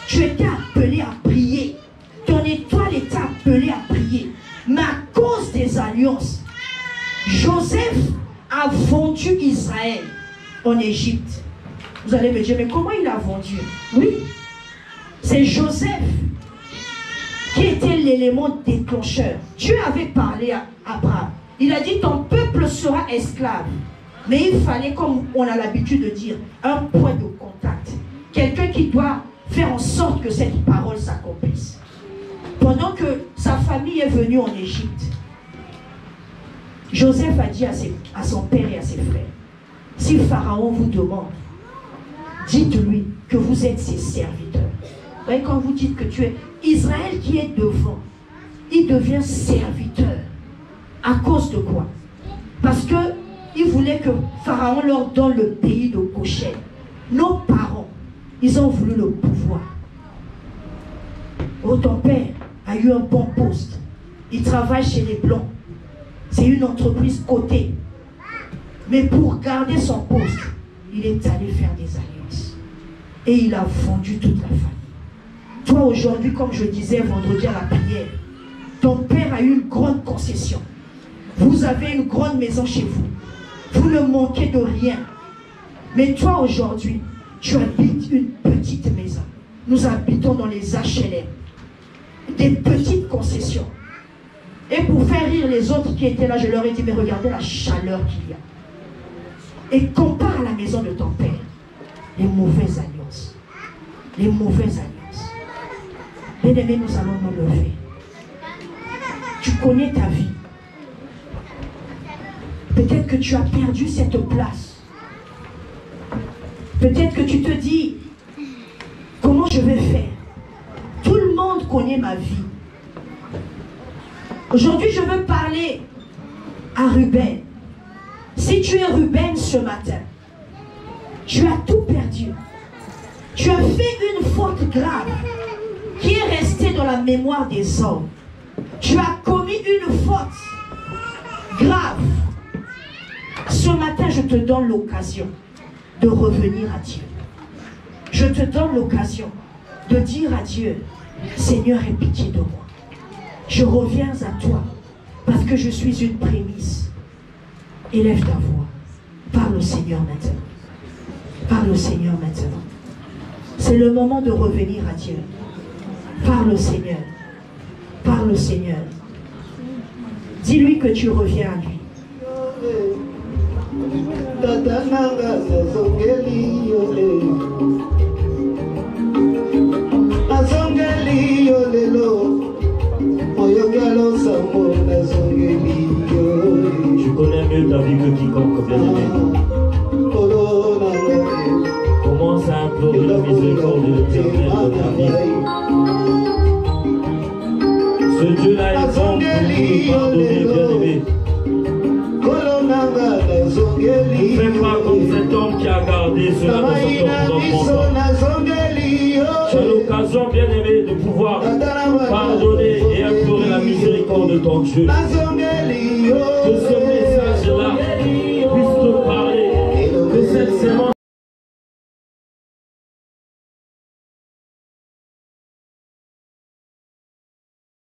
Tu étais appelé à prier. Ton étoile était appelée à prier. Mais à cause des alliances, Joseph a vendu Israël en Égypte. Vous allez me dire, mais comment il a vendu? Oui, c'est Joseph qui était l'élément déclencheur. Dieu avait parlé à Abraham. Il a dit, ton peuple sera esclave. Mais il fallait, comme on a l'habitude de dire, un point de contact. Quelqu'un qui doit faire en sorte que cette parole s'accomplisse. Pendant que sa famille est venue en Égypte, Joseph a dit à son père et à ses frères, si Pharaon vous demande, dites-lui que vous êtes ses serviteurs. Vous voyez, quand vous dites que tu es Israël qui est devant, il devient serviteur. À cause de quoi? Parce qu'il voulait que Pharaon leur donne le pays de Goshen. Nos parents, ils ont voulu le pouvoir. Oh, ton père a eu un bon poste. Il travaille chez les Blancs. C'est une entreprise cotée. Mais pour garder son poste, il est allé faire des alliances. Et il a vendu toute la famille. Toi aujourd'hui, comme je disais vendredi à la prière, ton père a eu une grande concession. Vous avez une grande maison chez vous. Vous ne manquez de rien. Mais toi aujourd'hui, tu habites une petite maison. Nous habitons dans les HLM. Des petites concessions. Et pour faire rire les autres qui étaient là, je leur ai dit, mais regardez la chaleur qu'il y a. Et compare à la maison de ton père. Les mauvaises alliances. Les mauvaises alliances. Bien-aimés, nous allons nous lever. Tu connais ta vie. Peut-être que tu as perdu cette place. Peut-être que tu te dis, comment je vais faire? Tout le monde connaît ma vie. Aujourd'hui, je veux parler à Ruben. Si tu es Ruben ce matin, tu as tout perdu. Tu as fait une faute grave qui est restée dans la mémoire des hommes. Tu as commis une faute grave. Ce matin, je te donne l'occasion de revenir à Dieu. Je te donne l'occasion de dire à Dieu, Seigneur, aie pitié de moi. Je reviens à toi parce que je suis une prémisse. Élève ta voix. Parle au Seigneur maintenant. Parle au Seigneur maintenant. C'est le moment de revenir à Dieu. Parle au Seigneur. Parle au Seigneur. Dis-lui que tu reviens à lui. Tu connais mieux ta vie que quiconque, bien-aimé. Commence à implorer la miséricorde de l'Éternel dans ta vie. Ce Dieu-là est bon pour nous pardonner, bien-aimé. Ne fais pas comme cet homme qui a gardé cela dans son cœur. Tu as l'occasion, bien-aimé, de pouvoir pardonner et implorer la miséricorde de ton Dieu. Que ce